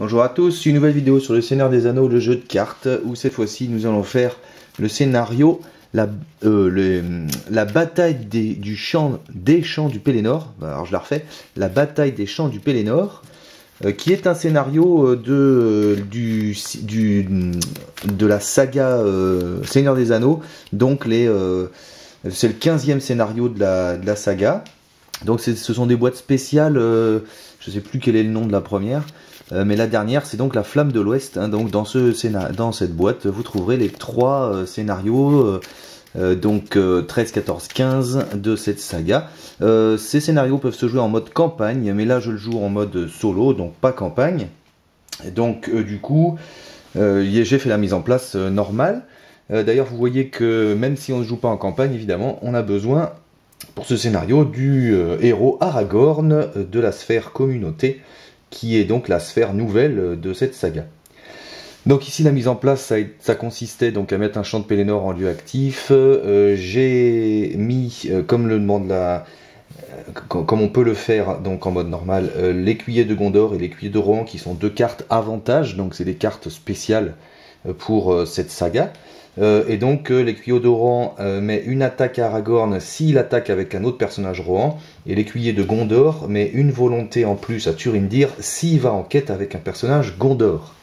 Bonjour à tous, une nouvelle vidéo sur le Seigneur des Anneaux, le jeu de cartes, où cette fois-ci nous allons faire le scénario, la bataille des champs du Pélénor. Alors je la refais, la bataille des champs du Pélénor, qui est un scénario de la saga Seigneur des Anneaux, donc c'est le 15e scénario de la saga. Donc ce sont des boîtes spéciales, je ne sais plus quel est le nom de la première, mais la dernière c'est donc la Flamme de l'Ouest. Hein. Donc dans cette boîte vous trouverez les 3 scénarios, donc 13, 14, 15 de cette saga. Ces scénarios peuvent se jouer en mode campagne, mais là je le joue en mode solo, donc pas campagne. Et donc du coup j'ai fait la mise en place normale. D'ailleurs vous voyez que même si on ne joue pas en campagne, évidemment on a besoin pour ce scénario du héros Aragorn de la sphère communauté, qui est donc la sphère nouvelle de cette saga. Donc ici la mise en place ça consistait donc à mettre un champ de Pélénor en lieu actif. J'ai mis comme le demande comme on peut le faire donc en mode normal, l'écuyer de Gondor et l'écuyer de Rohan, qui sont 2 cartes avantage, donc c'est des cartes spéciales pour cette saga. Et donc l'écuyer de Rohan met une attaque à Aragorn s'il attaque avec un autre personnage Rohan, et l'écuyer de Gondor met une volonté en plus à Turindir s'il va en quête avec un personnage Gondor.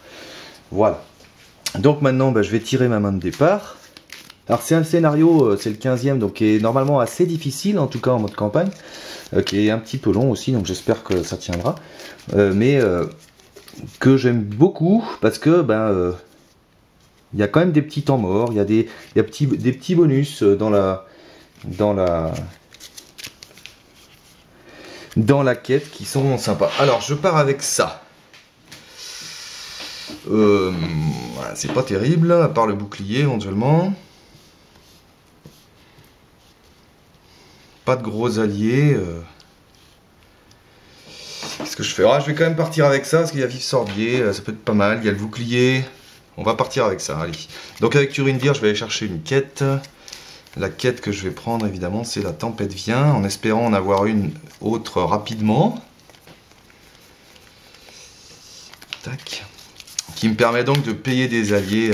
Voilà. Donc maintenant je vais tirer ma main de départ. Alors c'est un scénario, c'est le 15e, donc qui est normalement assez difficile, en tout cas en mode campagne, qui est un petit peu long aussi, donc j'espère que ça tiendra, mais que j'aime beaucoup parce que il y a quand même des petits temps morts, il y a des petits bonus dans la quête qui sont sympas. Alors je pars avec ça. C'est pas terrible, à part le bouclier éventuellement. Pas de gros alliés. Qu'est-ce que je fais? Je vais quand même partir avec ça, parce qu'il y a Vif Sorbier, ça peut être pas mal. Il y a le bouclier. On va partir avec ça, allez. Donc avec Turindir, je vais aller chercher une quête. La quête que je vais prendre, évidemment, c'est la Tempête vient, en espérant en avoir une autre rapidement. Tac. Qui me permet donc de payer des alliés.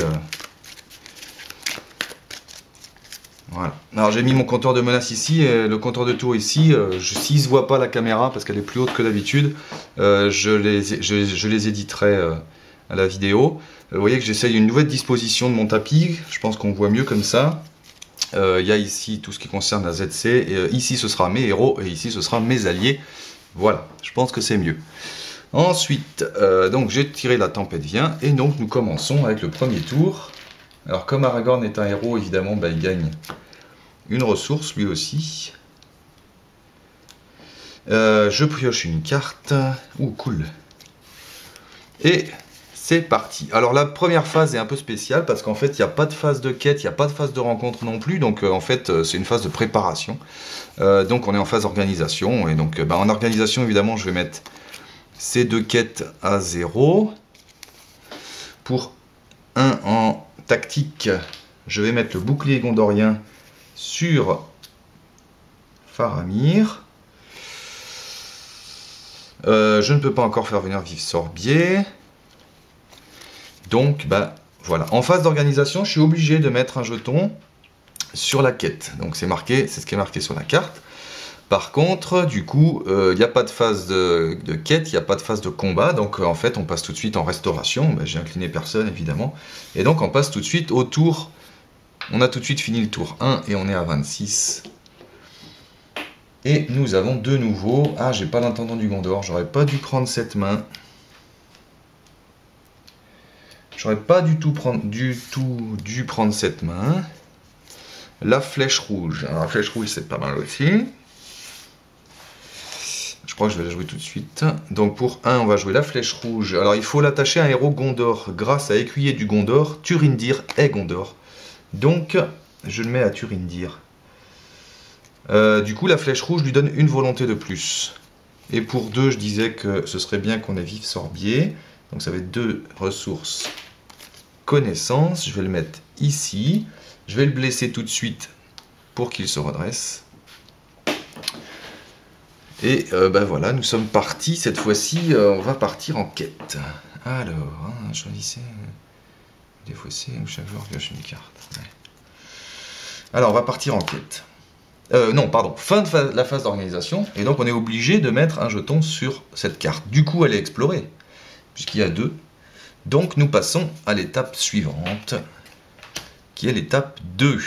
Voilà. Alors j'ai mis mon compteur de menace ici, et le compteur de tour ici. S'il ne se voit pas la caméra, parce qu'elle est plus haute que d'habitude, je les éditerai à la vidéo. Vous voyez que j'essaye une nouvelle disposition de mon tapis, je pense qu'on voit mieux comme ça. Il y a ici tout ce qui concerne la ZC, et ici ce sera mes héros, et ici ce sera mes alliés. Voilà, je pense que c'est mieux. Ensuite, donc j'ai tiré la Tempête vient, et donc nous commençons avec le premier tour. Alors comme Aragorn est un héros, évidemment, il gagne une ressource lui aussi. Je pioche une carte. Ouh, cool. Et c'est parti. Alors la première phase est un peu spéciale parce qu'en fait il n'y a pas de phase de quête, il n'y a pas de phase de rencontre non plus, donc en fait c'est une phase de préparation. Donc on est en phase organisation, et donc en organisation évidemment je vais mettre ces 2 quêtes à 0. Pour 1 en tactique, je vais mettre le bouclier gondorien sur Faramir. Je ne peux pas encore faire venir Vif Sorbier. Donc, voilà. En phase d'organisation, je suis obligé de mettre un jeton sur la quête. Donc, c'est marqué, c'est ce qui est marqué sur la carte. Par contre, du coup, il n'y a pas de phase de quête, il n'y a pas de phase de combat. Donc, en fait, on passe tout de suite en restauration. J'ai incliné personne, évidemment. Et donc, on passe tout de suite au tour. On a tout de suite fini le tour 1 et on est à 26. Et nous avons de nouveau... Ah, j'ai pas l'intendant du Gondor. J'aurais pas dû prendre cette main. J'aurais pas du tout dû prendre cette main. La flèche rouge. Alors la flèche rouge c'est pas mal aussi. Je crois que je vais la jouer tout de suite. Donc pour 1 on va jouer la flèche rouge. Alors il faut l'attacher à un héros Gondor. Grâce à écuyer du Gondor, Turindir est Gondor. Donc je le mets à Turindir. Du coup la flèche rouge lui donne une volonté de plus. Et pour 2 je disais que ce serait bien qu'on ait Vif Sorbier. Donc ça va être 2 ressources. Connaissance, je vais le mettre ici, je vais le blesser tout de suite pour qu'il se redresse. Et voilà, nous sommes partis, cette fois-ci on va partir en quête. Alors, hein, choisissez défausser ou chaque joueur pioche une carte. Ouais. Alors, on va partir en quête. Non, pardon, fin de la phase d'organisation, et donc on est obligé de mettre un jeton sur cette carte. Du coup, elle est explorée, puisqu'il y a 2. Donc, nous passons à l'étape suivante, qui est l'étape 2.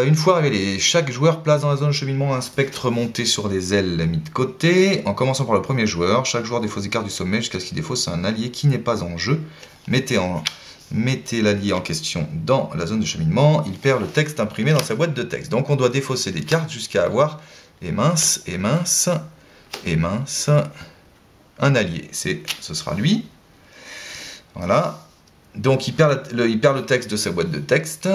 Une fois révélé, chaque joueur place dans la zone de cheminement un spectre monté sur des ailes mis de côté. En commençant par le premier joueur, chaque joueur défausse des cartes du sommet jusqu'à ce qu'il défausse un allié qui n'est pas en jeu. Mettez l'allié en question dans la zone de cheminement. Il perd le texte imprimé dans sa boîte de texte. Donc on doit défausser des cartes jusqu'à avoir et mince, et mince, et mince, un allié. Ce sera lui. Voilà. Donc il perd le texte de sa boîte de texte.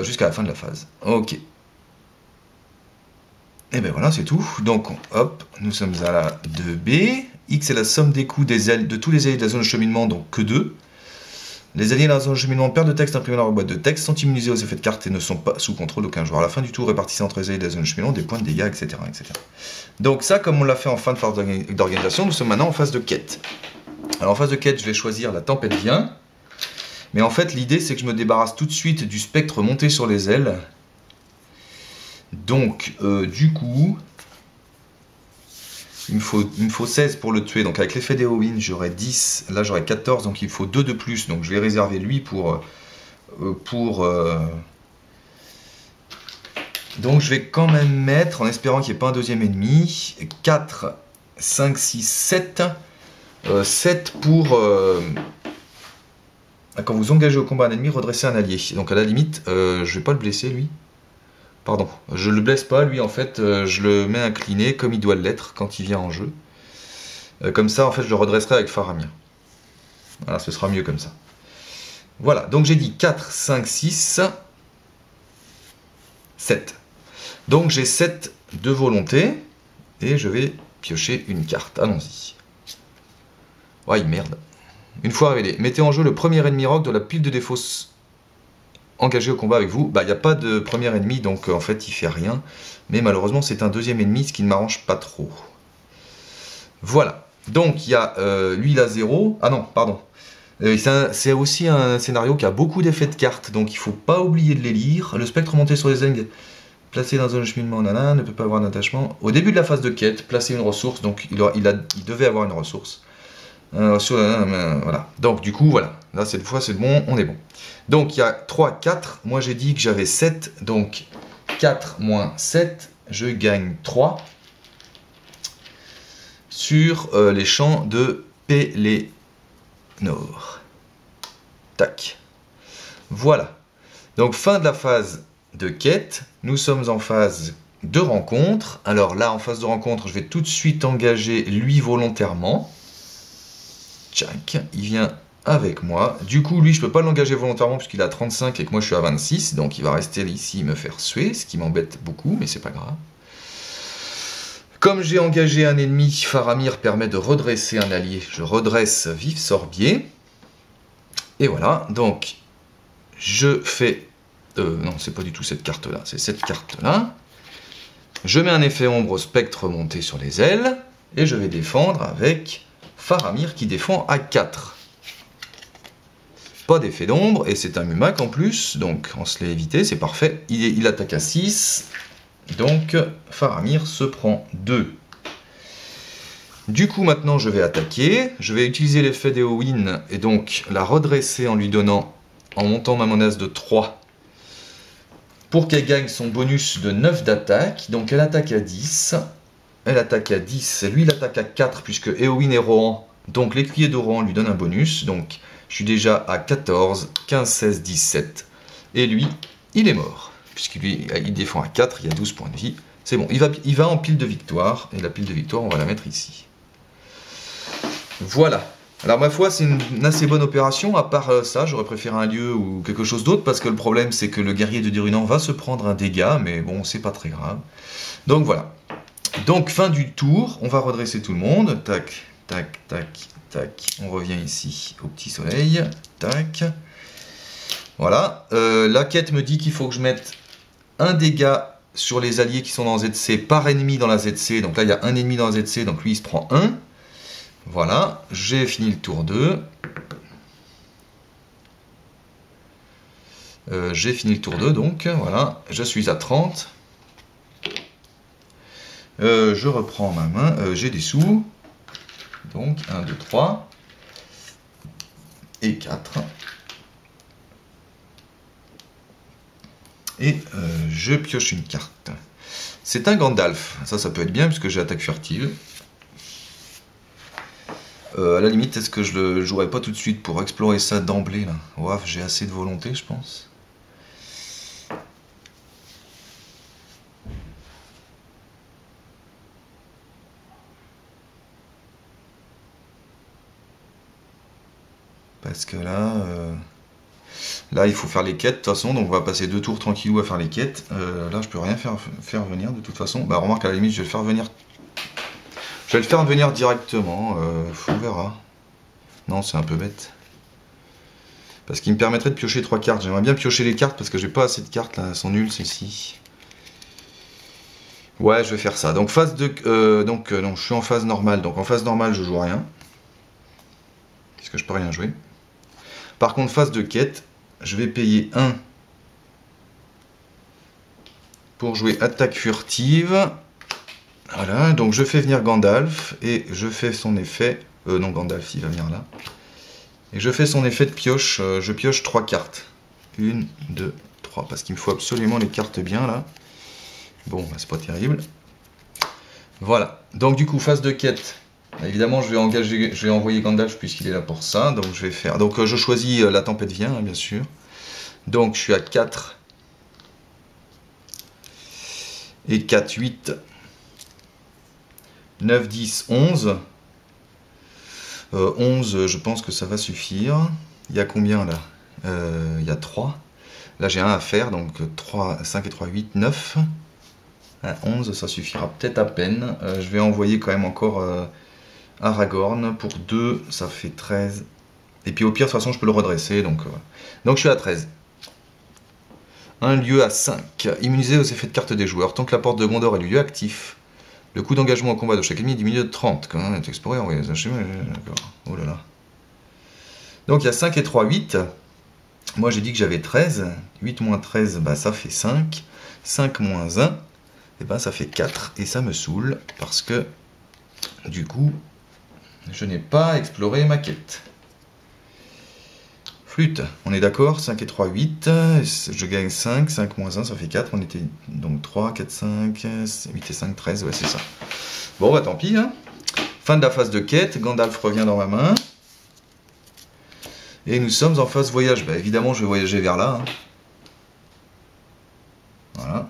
Jusqu'à la fin de la phase. Ok. Et ben voilà, c'est tout. Donc, hop, nous sommes à la 2B. X est la somme des coûts de tous les alliés de la zone de cheminement, donc que 2. Les alliés de la zone de cheminement perdent de texte imprimé dans leur boîte de texte, sont immunisés aux effets de cartes et ne sont pas sous contrôle d'aucun joueur. À la fin du tour, répartissez entre les alliés de la zone de cheminement des points de dégâts, etc., etc. Donc ça, comme on l'a fait en fin de phase d'organisation, nous sommes maintenant en phase de quête. Alors en phase de quête, je vais choisir la tempête vient. Mais en fait, l'idée, c'est que je me débarrasse tout de suite du spectre monté sur les ailes. Donc, du coup, il me faut 16 pour le tuer. Donc, avec l'effet d'Eowyn, j'aurai 10. Là, j'aurai 14. Donc, il me faut 2 de plus. Donc, je vais réserver lui pour... Donc, je vais quand même mettre, en espérant qu'il n'y ait pas un deuxième ennemi, 4, 5, 6, 7. 7 pour... Quand vous engagez au combat un ennemi, redressez un allié. Donc à la limite, je vais pas le blesser lui. Pardon, je le blesse pas lui en fait, je le mets incliné comme il doit l'être quand il vient en jeu. Comme ça en fait je le redresserai avec Faramir. Voilà, ce sera mieux comme ça. Voilà, donc j'ai dit 4, 5, 6, 7. Donc j'ai 7 de volonté et je vais piocher une carte. Allons-y. Ouais, merde. Une fois révélé, mettez en jeu le premier ennemi rogue de la pile de défausse engagé au combat avec vous. Bah, il n'y a pas de premier ennemi, donc en fait, il fait rien. Mais malheureusement, c'est un deuxième ennemi, ce qui ne m'arrange pas trop. Voilà. Donc, il y a... lui, il a 0. Ah non, pardon. C'est aussi un scénario qui a beaucoup d'effets de cartes, donc il ne faut pas oublier de les lire. Le spectre monté sur les ailes, placé dans la zone de cheminement, nana, ne peut pas avoir d'attachement. Au début de la phase de quête, placez une ressource, donc il devait avoir une ressource. Voilà. Donc du coup, voilà. Là, cette fois, c'est bon, on est bon. Donc, il y a 3, 4. Moi, j'ai dit que j'avais 7. Donc, 4 moins 7, je gagne 3 sur les champs de Pélénor. Tac. Voilà. Donc, fin de la phase de quête. Nous sommes en phase de rencontre. Alors là, en phase de rencontre, je vais tout de suite engager lui volontairement. Tchac, il vient avec moi. Du coup, lui, je peux pas l'engager volontairement puisqu'il a 35 et que moi, je suis à 26. Donc, il va rester ici me faire suer, ce qui m'embête beaucoup, mais c'est pas grave. Comme j'ai engagé un ennemi, Faramir permet de redresser un allié. Je redresse Vif Sorbier. Et voilà, donc, je fais... non, c'est pas du tout cette carte-là, c'est cette carte-là. Je mets un effet ombre spectre monté sur les ailes. Et je vais défendre avec... Faramir qui défend à 4. Pas d'effet d'ombre, et c'est un Mumak en plus, donc on se l'est évité, c'est parfait. Il attaque à 6, donc Faramir se prend 2. Du coup, maintenant, je vais attaquer. Je vais utiliser l'effet d'Eowyn, et donc la redresser en lui donnant, en montant ma menace de 3, pour qu'elle gagne son bonus de 9 d'attaque. Donc elle attaque à 10. Elle attaque à 10, lui il attaque à 4 puisque Eowyn est Rohan, donc l'écuyer de Rohan lui donne un bonus, donc je suis déjà à 14, 15, 16, 17, et lui, il est mort, puisqu'il il défend à 4, il y a 12 points de vie, c'est bon, il va en pile de victoire, et la pile de victoire on va la mettre ici. Voilà, alors ma foi c'est une assez bonne opération, à part ça, j'aurais préféré un lieu ou quelque chose d'autre, parce que le problème c'est que le guerrier de Dirunan va se prendre un dégât, mais bon, c'est pas très grave, donc voilà. Donc, fin du tour, on va redresser tout le monde. Tac, tac, tac, tac. On revient ici au petit soleil. Tac. Voilà. La quête me dit qu'il faut que je mette un dégât sur les alliés qui sont dans ZC par ennemi dans la ZC. Donc là, il y a un ennemi dans la ZC, donc lui, il se prend 1. Voilà, j'ai fini le tour 2. J'ai fini le tour 2, donc voilà, je suis à 30. Je reprends ma main, j'ai des sous. Donc 1, 2, 3 et 4. Et je pioche une carte. C'est un Gandalf. Ça peut être bien puisque j'ai attaque furtive. À la limite, est-ce que je le jouerai pas tout de suite pour explorer ça d'emblée là? Ouah, j'ai assez de volonté, je pense. Parce que là, il faut faire les quêtes de toute façon, donc on va passer 2 tours tranquillou à faire les quêtes. Là, je peux rien faire venir de toute façon. Bah, remarque, à la limite, je vais le faire venir. Je vais le faire venir directement. On verra. Non, c'est un peu bête. Parce qu'il me permettrait de piocher 3 cartes. J'aimerais bien piocher les cartes parce que j'ai pas assez de cartes là. Elles sont nulles celles-ci. Ouais, je vais faire ça. Donc phase de, non, je suis en phase normale. Donc en phase normale, je joue rien. Puisque je peux rien jouer. Par contre, phase de quête, je vais payer 1 pour jouer attaque furtive. Voilà, donc je fais venir Gandalf et je fais son effet. Non, Gandalf, il va venir là. Et je fais son effet de pioche. Je pioche 3 cartes. 1, 2, 3. Parce qu'il me faut absolument les cartes bien là. Bon, bah, c'est pas terrible. Voilà. Donc du coup, phase de quête. Évidemment, je vais envoyer Gandalf puisqu'il est là pour ça. Donc je vais faire. Donc je choisis la tempête vient, hein, bien sûr. Donc je suis à 4. Et 4, 8. 9, 10, 11. 11, je pense que ça va suffire. Il y a combien là? Il y a 3. Là j'ai un à faire, donc 3, 5 et 3, 8, 9. 11, ça suffira peut-être à peine. Je vais envoyer quand même encore Aragorn pour 2, ça fait 13. Et puis au pire, de toute façon, je peux le redresser. Donc je suis à 13. Un lieu à 5. Immunisé aux effets de carte des joueurs. Tant que la porte de Gondor est le lieu actif, le coût d'engagement au combat de chaque ennemi est diminué de 30. Quand même, exploré, oui, d'accord. Oh là là. Donc il y a 5 et 3, 8. Moi j'ai dit que j'avais 13. 8 moins 13, bah, ça fait 5. 5 moins 1, et ben, ça fait 4. Et ça me saoule parce que du coup, je n'ai pas exploré ma quête. Flûte, on est d'accord, 5 et 3, 8, je gagne 5, 5 moins 1, ça fait 4, on était donc 3, 4, 5, 8 et 5, 13, ouais c'est ça. Bon bah tant pis, hein. Fin de la phase de quête, Gandalf revient dans ma main. Et nous sommes en phase voyage, bah évidemment je vais voyager vers là. Hein. Voilà.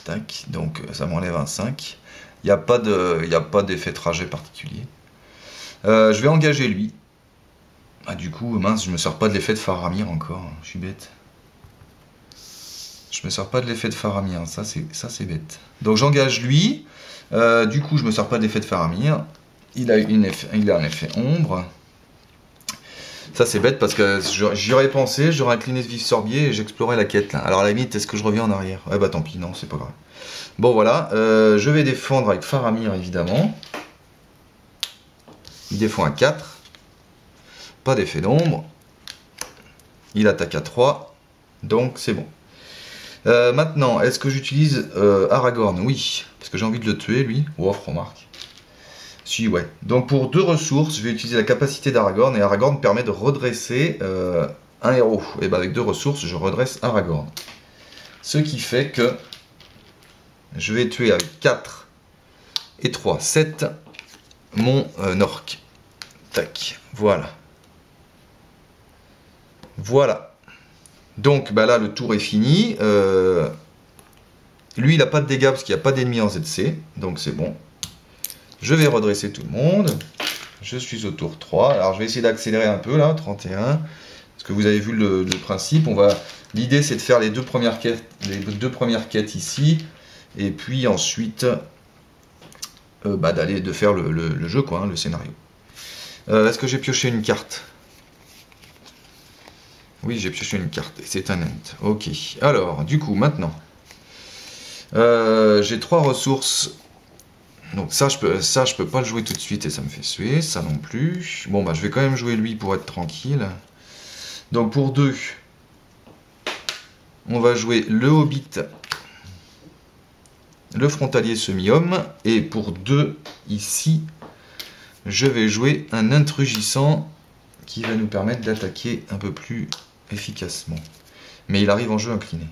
Tac, donc ça m'enlève un 5. Il n'y a pas d'effet trajet particulier. Je vais engager lui. Ah du coup, mince, je me sers pas de l'effet de Faramir encore, je suis bête. Je me sers pas de l'effet de Faramir, ça c'est bête. Donc j'engage lui, du coup je me sers pas de l'effet de Faramir, il a un effet ombre. Ça c'est bête parce que j'y aurais pensé, j'aurais incliné ce vif sorbier et j'explorais la quête là. Alors à la limite, est-ce que je reviens en arrière? Ouais bah tant pis, non c'est pas grave. Bon voilà, je vais défendre avec Faramir évidemment. Il défend à 4. Pas d'effet d'ombre. Il attaque à 3. Donc c'est bon. Maintenant, est-ce que j'utilise Aragorn? Oui. Parce que j'ai envie de le tuer lui. Oh, remarque. Si, ouais. Donc pour 2 ressources, je vais utiliser la capacité d'Aragorn. Et Aragorn permet de redresser un héros. Et bien avec 2 ressources, je redresse Aragorn. Ce qui fait que je vais tuer avec 4 et 3, 7 mon orc. Tac. Voilà. Voilà. Donc bah là le tour est fini. Lui il n'a pas de dégâts parce qu'il n'y a pas d'ennemis en ZC. Donc c'est bon. Je vais redresser tout le monde. Je suis au tour 3. Alors je vais essayer d'accélérer un peu là. 31. Parce que vous avez vu le principe. L'idée c'est de faire les deux premières quêtes ici. Et puis ensuite de faire le jeu quoi, hein, le scénario. Est-ce que j'ai pioché une carte? Oui, j'ai pioché une carte, et c'est un ent. Ok, alors, du coup, maintenant, j'ai 3 ressources. Donc ça je peux pas le jouer tout de suite et ça me fait suer, ça non plus. Bon bah je vais quand même jouer lui pour être tranquille. Donc pour 2, on va jouer le Hobbit, le Frontalier Semi-Homme, et pour 2, ici, je vais jouer un Intrugissant qui va nous permettre d'attaquer un peu plus efficacement. Mais il arrive en jeu incliné.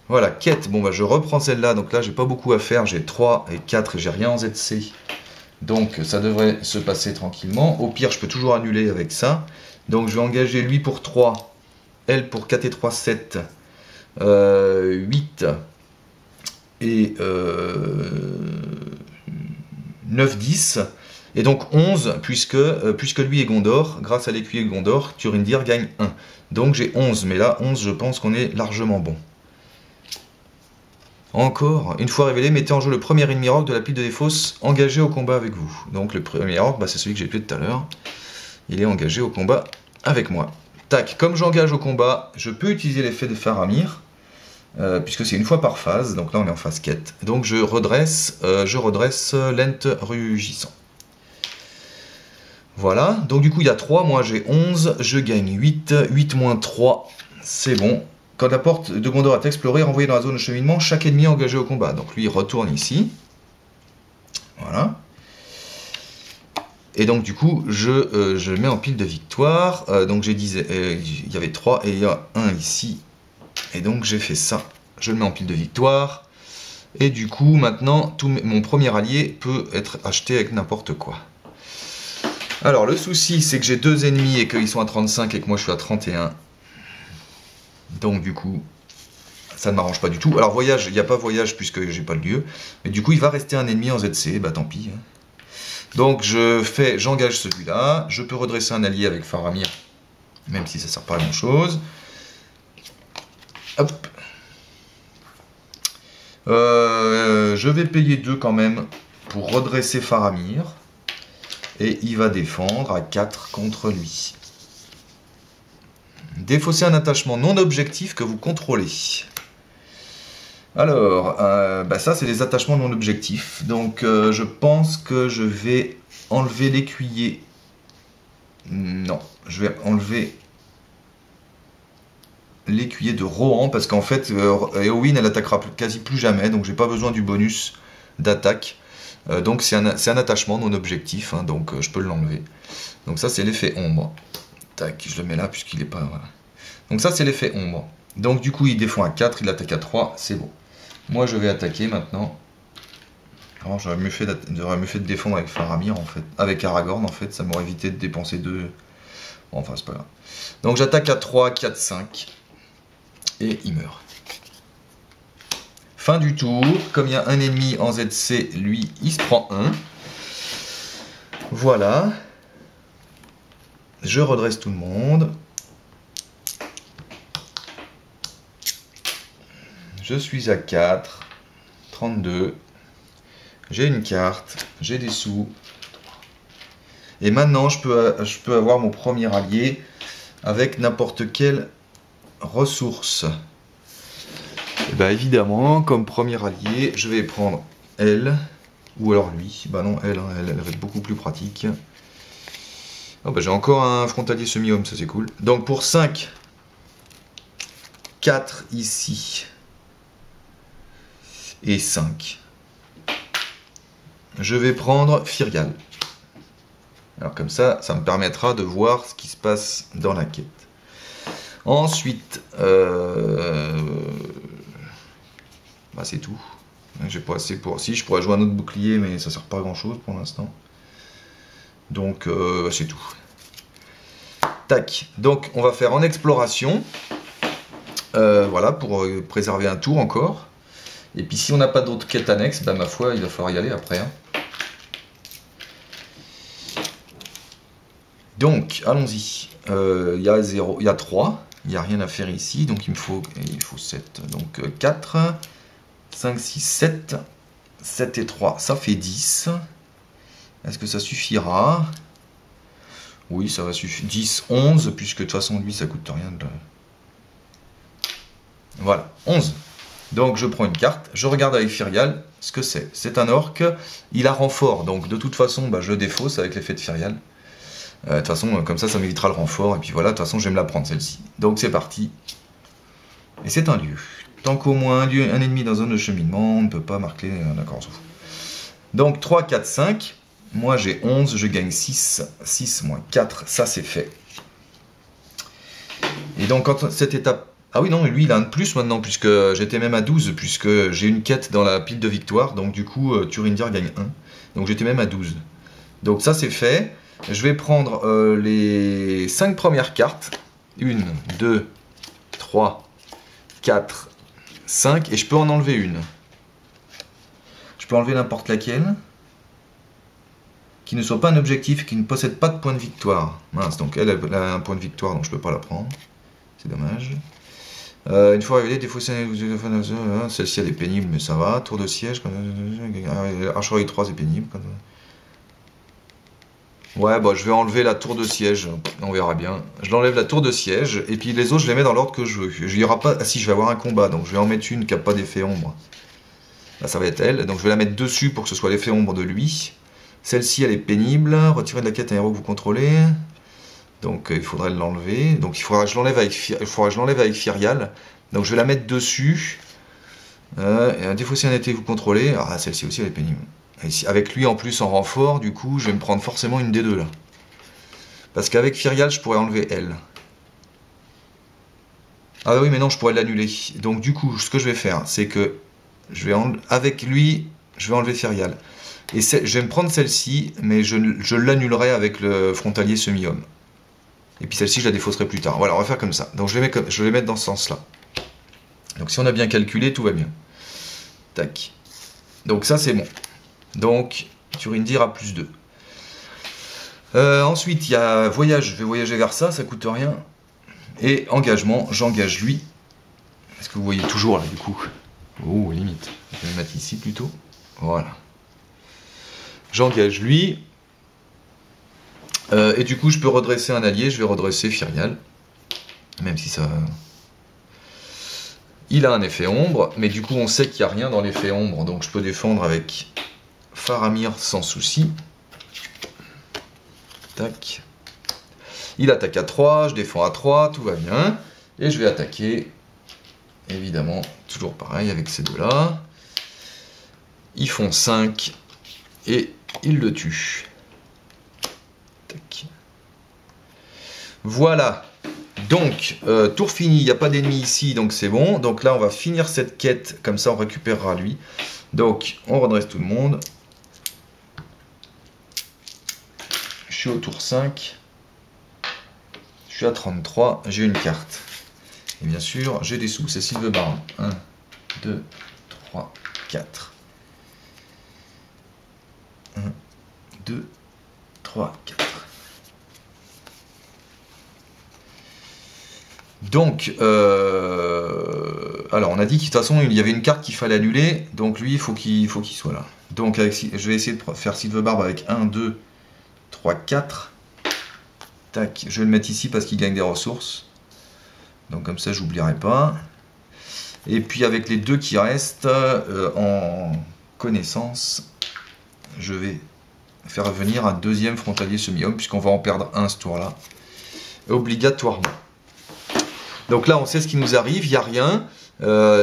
Voilà, quête, bon bah je reprends celle-là, donc là j'ai pas beaucoup à faire, j'ai 3 et 4 et j'ai rien en ZC. Donc ça devrait se passer tranquillement. Au pire, je peux toujours annuler avec ça. Donc je vais engager lui pour 3, elle pour 4 et 3, 7, 8 et 9, 10. Et donc 11, puisque lui est Gondor, grâce à l'écuyer Gondor, Turindir gagne 1. Donc j'ai 11, mais là 11 je pense qu'on est largement bon. Encore, une fois révélé, mettez en jeu le premier ennemi orc de la pile de Défausse engagé au combat avec vous. Donc le premier orc, bah, c'est celui que j'ai tué tout à l'heure. Il est engagé au combat avec moi. Tac, comme j'engage au combat, je peux utiliser l'effet de Faramir, puisque c'est une fois par phase, donc là on est en phase quête. Donc je redresse l'Intrugissant. Voilà, donc du coup il y a 3, moi j'ai 11, je gagne 8, 8 moins 3, c'est bon. Quand la porte de Gondor est explorée, renvoyé dans la zone de cheminement, chaque ennemi engagé au combat. Donc lui il retourne ici. Voilà. Et donc du coup, je le mets en pile de victoire. Donc j'ai dit, il y avait 3 et il y a 1 ici. Et donc j'ai fait ça. Je le mets en pile de victoire. Et du coup, maintenant, mon premier allié peut être acheté avec n'importe quoi. Alors le souci, c'est que j'ai 2 ennemis et qu'ils sont à 35 et que moi je suis à 31. Donc du coup, ça ne m'arrange pas du tout. Alors voyage, il n'y a pas voyage puisque j'ai pas le lieu. Mais du coup, il va rester un ennemi en ZC, bah tant pis. Donc j'engage celui-là. Je peux redresser un allié avec Faramir, même si ça ne sert pas à grand chose. Hop. Je vais payer 2 quand même pour redresser Faramir. Et il va défendre à 4 contre lui. Défausser un attachement non objectif que vous contrôlez. Alors, bah ça c'est des attachements non objectifs. Donc je pense que je vais enlever l'écuyer. Non, je vais enlever l'écuyer de Rohan parce qu'en fait, Éowyn elle attaquera quasi plus jamais. Donc j'ai pas besoin du bonus d'attaque. Donc c'est un attachement non objectif. Hein, donc je peux l'enlever. Donc ça c'est l'effet ombre. Tac, je le mets là puisqu'il n'est pas... Voilà. Donc ça c'est l'effet ombre. Donc du coup il défend à 4, il attaque à 3, c'est bon. Moi je vais attaquer maintenant. Alors j'aurais mieux fait de défendre avec Faramir en fait. Avec Aragorn en fait, ça m'aurait évité de dépenser 2. Bon, enfin c'est pas grave. Donc j'attaque à 3, 4, 5. Et il meurt. Fin du tour. Comme il y a un ennemi en ZC, lui il se prend 1. Voilà. Je redresse tout le monde. Je suis à 4. 32. J'ai une carte. J'ai des sous. Et maintenant, je peux avoir mon premier allié avec n'importe quelle ressource. Et bien évidemment, comme premier allié, je vais prendre elle. Ou alors lui. Bah non, elle va être beaucoup plus pratique. Oh bah j'ai encore un frontalier semi-homme, ça c'est cool. Donc pour 5, 4 ici, et 5, je vais prendre Firial. Alors comme ça, ça me permettra de voir ce qui se passe dans la quête. Ensuite, bah c'est tout. J'ai pas assez pour... Si, je pourrais jouer un autre bouclier, mais ça sert pas à grand chose pour l'instant. Donc c'est tout. Tac. Donc on va faire en exploration. Voilà, pour préserver un tour encore. Et puis si on n'a pas d'autres quêtes annexes, bah ma foi, il va falloir y aller après. Hein. Donc, allons-y. Il y a 0, il y a 3. Il n'y a rien à faire ici. Donc il faut 7. Donc 4, 5, 6, 7. 7 et 3, ça fait 10. Est-ce que ça suffira? Oui, ça va suffire. 10, 11, puisque de toute façon, lui, ça coûte rien de... Voilà, 11. Donc je prends une carte, je regarde avec Firial ce que c'est. C'est un orc, il a renfort, donc de toute façon bah, je le défausse avec l'effet de Firial. De toute façon, comme ça m'évitera le renfort, et puis voilà, de toute façon je vais me la prendre celle-ci. Donc c'est parti. Et c'est un lieu. Tant qu'au moins un ennemi dans zone de cheminement, on ne peut pas marquer... D'accord, on s'en fout. Donc 3, 4, 5. Moi j'ai 11, je gagne 6. 6 moins 4, ça c'est fait. Et donc quand cette étape... Ah oui non, lui il a un de plus maintenant, puisque j'étais même à 12, puisque j'ai une quête dans la pile de victoire, donc du coup Turindir gagne 1. Donc j'étais même à 12. Donc ça c'est fait. Je vais prendre les 5 premières cartes. 1, 2, 3, 4, 5, et je peux en enlever une. Je peux enlever n'importe laquelle. Qui ne soit pas un objectif et qui ne possède pas de point de victoire. Mince, donc elle a un point de victoire, donc je ne peux pas la prendre. C'est dommage. Une fois révélée, défausser celle-ci elle est pénible, mais ça va. Tour de siège. Archerie 3 c'est pénible. Ouais, bah je vais enlever la tour de siège. On verra bien. Je l'enlève la tour de siège. Et puis les autres, je les mets dans l'ordre que je veux. Il y aura pas... Ah si, je vais avoir un combat. Donc je vais en mettre une qui n'a pas d'effet ombre. Là, ça va être elle. Donc je vais la mettre dessus pour que ce soit l'effet ombre de lui. Celle-ci, elle est pénible. Retirer de la quête un héros que vous contrôlez. Donc il faudrait l'enlever. Donc il faudra que je l'enlève avec Firial. Donc je vais la mettre dessus. Défausser un été que vous contrôlez. Ah, celle-ci aussi, elle est pénible. Et avec lui en plus en renfort, du coup, je vais me prendre forcément une des deux là. Parce qu'avec Firial, je pourrais enlever elle. Ah oui, mais non, je pourrais l'annuler. Donc du coup, ce que je vais faire, c'est que je vais avec lui, je vais enlever Firial. Et je vais me prendre celle-ci, mais je l'annulerai avec le frontalier semi-homme. Et puis celle-ci, je la défausserai plus tard. Voilà, on va faire comme ça. Donc je vais les mettre dans ce sens-là. Donc si on a bien calculé, tout va bien. Tac. Donc ça, c'est bon. Donc, Turindir a plus 2. Ensuite, il y a voyage. Je vais voyager vers ça, ça coûte rien. Et engagement, j'engage lui. Est-ce que vous voyez toujours là, du coup? Oh, limite. Je vais le mettre ici plutôt. Voilà. J'engage lui. Et du coup, je peux redresser un allié. Je vais redresser Firial. Même si ça... Il a un effet ombre. Mais du coup, on sait qu'il n'y a rien dans l'effet ombre. Donc, je peux défendre avec Faramir sans souci. Tac. Il attaque à 3. Je défends à 3. Tout va bien. Et je vais attaquer. Évidemment, toujours pareil avec ces deux-là. Ils font 5. Et ils le tuent. Tac. Voilà. Donc, tour fini, il n'y a pas d'ennemi ici, donc c'est bon. Donc là, on va finir cette quête, comme ça on récupérera lui. Donc, on redresse tout le monde. Je suis au tour 5. Je suis à 33, j'ai une carte. Et bien sûr, j'ai des sous, c'est Sylvebarbe. 1, 2, 3, 4. 1, 2, 3, 4. Donc, alors on a dit que de toute façon il y avait une carte qu'il fallait annuler, donc lui il faut qu'il soit là. Donc je vais essayer de faire Sylvebarbe avec 1, 2, 3, 4. Tac, je vais le mettre ici parce qu'il gagne des ressources. Donc comme ça j'oublierai pas. Et puis avec les deux qui restent en connaissance, je vais faire venir un deuxième frontalier semi-homme puisqu'on va en perdre un ce tour-là. Obligatoirement. Donc là, on sait ce qui nous arrive, il n'y a rien.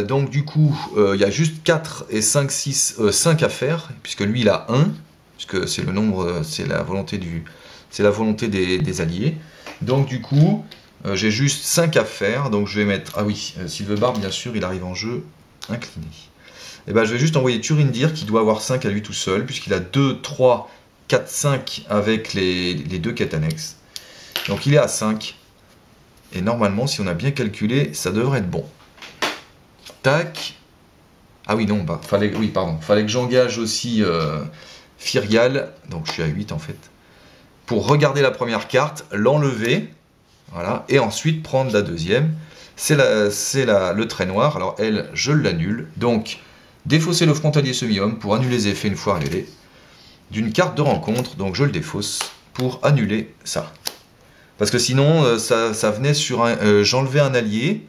Donc du coup, il y a juste 4 et 5, 6, 5 à faire, puisque lui, il a 1, puisque c'est le nombre, c'est la volonté des alliés. Donc du coup, j'ai juste 5 à faire, donc je vais mettre... Ah oui, Sylvebarbe, bien sûr, il arrive en jeu incliné. Et ben, je vais juste envoyer Turindir, qui doit avoir 5 à lui tout seul, puisqu'il a 2, 3, 4, 5 avec les deux quêtes annexes. Donc il est à 5. Et normalement, si on a bien calculé, ça devrait être bon. Tac. Ah oui, non, bah, fallait que j'engage aussi Firial. Donc je suis à 8 en fait. Pour regarder la première carte, l'enlever. Voilà. Et ensuite prendre la deuxième. C'est le trait noir. Alors elle, je l'annule. Donc, défausser le frontalier semi-homme pour annuler les effets une fois révélés. D'une carte de rencontre. Donc je le défausse pour annuler ça. Parce que sinon, ça venait sur un... j'enlevais un allié,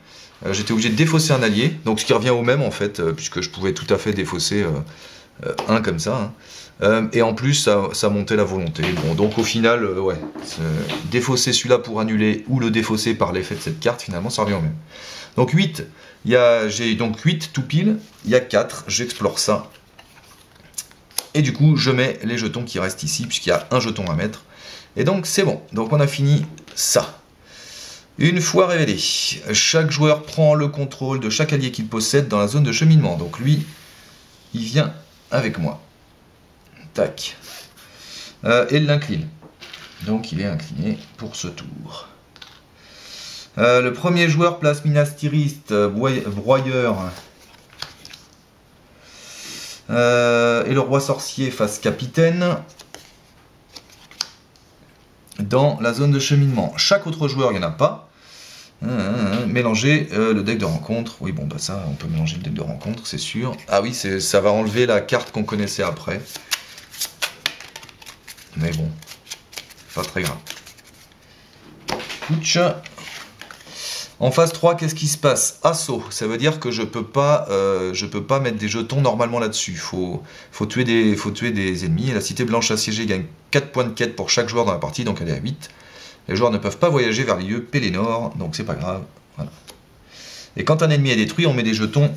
j'étais obligé de défausser un allié, donc ce qui revient au même en fait, puisque je pouvais tout à fait défausser un comme ça. Hein. Et en plus, ça montait la volonté. Bon, donc au final, ouais, défausser celui-là pour annuler ou le défausser par l'effet de cette carte, finalement, ça revient au même. Donc 8, j'ai donc 8 tout pile, il y a 4, j'explore ça. Et du coup, je mets les jetons qui restent ici, puisqu'il y a un jeton à mettre. Et donc, c'est bon. Donc, on a fini ça. Une fois révélé, chaque joueur prend le contrôle de chaque allié qu'il possède dans la zone de cheminement. Donc, lui, il vient avec moi. Tac. Et il l'incline. Donc, il est incliné pour ce tour. Le premier joueur place Minastiriste, broyeur. Et le roi sorcier face capitaine dans la zone de cheminement. Chaque autre joueur, il n'y en a pas. Mélanger le deck de rencontre. Oui, bon, bah ça, on peut mélanger le deck de rencontre, c'est sûr. Ah oui, ça va enlever la carte qu'on connaissait après. Mais bon, pas très grave. Ouch. En phase 3, qu'est-ce qui se passe? Assaut, ça veut dire que je peux pas mettre des jetons normalement là-dessus. Faut tuer des ennemis. Et la cité blanche assiégée gagne 4 points de quête pour chaque joueur dans la partie, donc elle est à 8. Les joueurs ne peuvent pas voyager vers les lieux Pélénor, donc c'est pas grave. Voilà. Et quand un ennemi est détruit, on met des jetons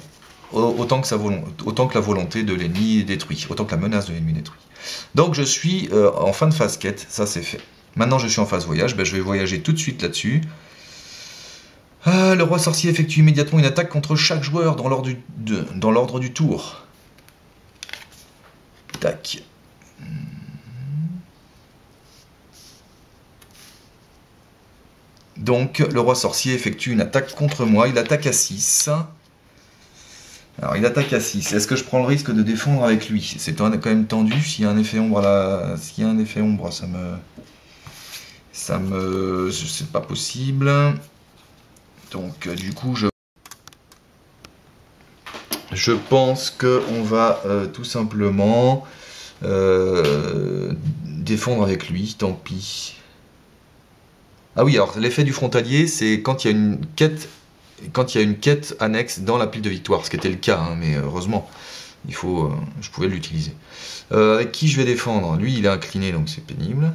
autant que la volonté de l'ennemi est détruite, autant que la menace de l'ennemi est détruite. Donc je suis en fin de phase quête, ça c'est fait. Maintenant je suis en phase voyage, ben, je vais voyager tout de suite là-dessus. Le roi sorcier effectue immédiatement une attaque contre chaque joueur dans l'ordre du tour. Tac. Donc, le roi sorcier effectue une attaque contre moi. Il attaque à 6. Alors, il attaque à 6. Est-ce que je prends le risque de défendre avec lui? C'est quand même tendu. S'il y a un effet ombre là, s'il y a un effet ombre, c'est pas possible. Donc du coup, je pense qu'on va tout simplement défendre avec lui, tant pis. Ah oui, alors l'effet du frontalier, c'est quand il y a une quête annexe dans la pile de victoire, ce qui était le cas, hein, mais heureusement, je pouvais l'utiliser. Avec qui je vais défendre? Lui, il est incliné, donc c'est pénible. De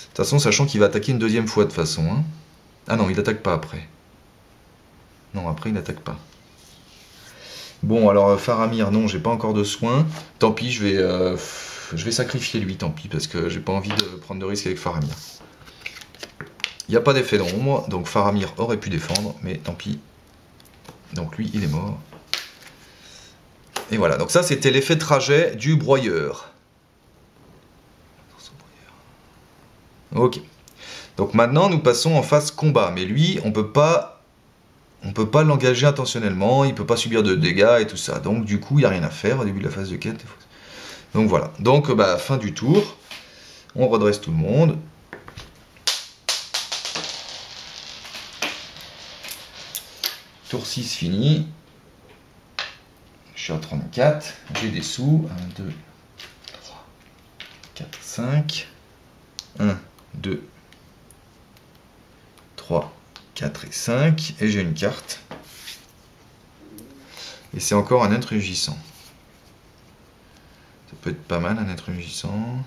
toute façon, sachant qu'il va attaquer une deuxième fois de toute façon. Hein. Ah non, il n'attaque pas après. Non, après il n'attaque pas. Bon, alors Faramir, non, j'ai pas encore de soins. Tant pis, je vais sacrifier lui, tant pis, parce que j'ai pas envie de prendre de risque avec Faramir. Il n'y a pas d'effet d'ombre, donc Faramir aurait pu défendre, mais tant pis. Donc lui, il est mort. Et voilà, donc ça c'était l'effet trajet du broyeur. Ok. Donc maintenant, nous passons en phase combat. Mais lui, on peut pas l'engager intentionnellement, il peut pas subir de dégâts et tout ça. Donc du coup, il n'y a rien à faire au début de la phase de quête. Donc voilà. Donc bah, fin du tour. On redresse tout le monde. Tour 6 fini. Je suis à 34. J'ai des sous. 1, 2, 3, 4, 5. 1, 2, 3, 4 et 5, et j'ai une carte. Et c'est encore un être rugissant. Ça peut être pas mal, un être rugissant.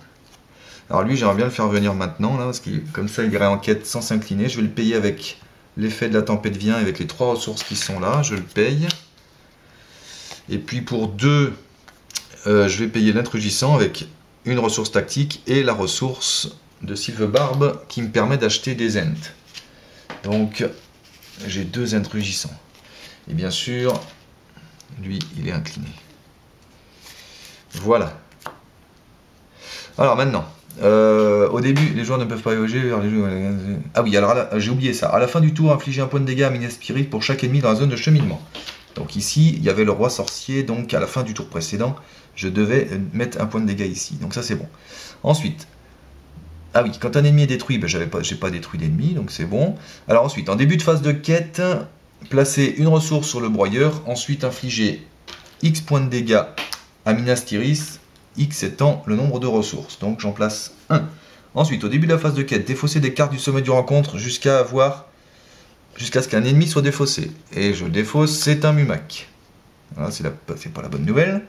Alors lui, j'aimerais bien le faire venir maintenant, là, parce que comme ça, il irait en quête sans s'incliner. Je vais le payer avec l'effet de la tempête vient, avec les 3 ressources qui sont là, je le paye. Et puis pour 2, je vais payer l'être rugissant avec une ressource tactique et la ressource de Sylvebarbe qui me permet d'acheter des ents. Donc j'ai 2 ents rugissants. Et bien sûr, lui, il est incliné. Voilà. Alors maintenant, au début, les joueurs ne peuvent pas voyager vers les jeux. Ah oui, alors j'ai oublié ça. À la fin du tour, infligez un point de dégâts à Minaspirit pour chaque ennemi dans la zone de cheminement. Donc ici, il y avait le roi sorcier, donc à la fin du tour précédent, je devais mettre un point de dégâts ici. Donc ça, c'est bon. Ensuite, ah oui, quand un ennemi est détruit, ben, j'ai pas détruit d'ennemi, donc c'est bon. Alors ensuite, en début de phase de quête, placez une ressource sur le broyeur, ensuite infligez X points de dégâts à Minastiris, X étant le nombre de ressources. Donc j'en place 1. Ensuite, au début de la phase de quête, défaussez des cartes du sommet du rencontre jusqu'à avoir jusqu'à ce qu'un ennemi soit défaussé. Et je défausse, c'est un Mumak. Voilà, c'est pas la bonne nouvelle.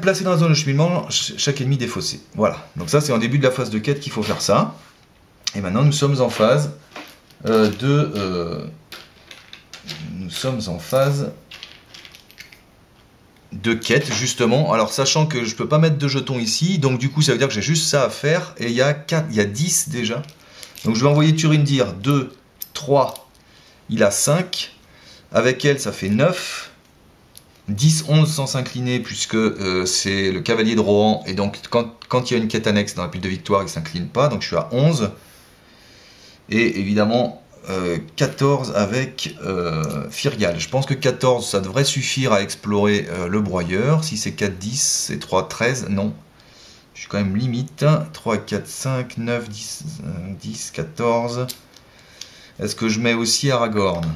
Placé dans la zone de cheminement, chaque ennemi défaussé. Voilà, donc ça c'est en début de la phase de quête qu'il faut faire ça. Et maintenant nous sommes en phase de quête justement. Alors sachant que je peux pas mettre de jetons ici, donc du coup ça veut dire que j'ai juste ça à faire. Et il y a 10 déjà. Donc je vais envoyer Turindir 2, 3, il a 5. Avec elle ça fait 9. 10, 11 sans s'incliner puisque c'est le cavalier de Rohan. Et donc quand il y a une quête annexe dans la pile de victoire, il ne s'incline pas. Donc je suis à 11. Et évidemment 14 avec Firgal. Je pense que 14 ça devrait suffire à explorer le broyeur. Si c'est 4, 10 et 3, 13, non. Je suis quand même limite. 3, 4, 5, 9, 10, 10, 14. Est-ce que je mets aussi Aragorn?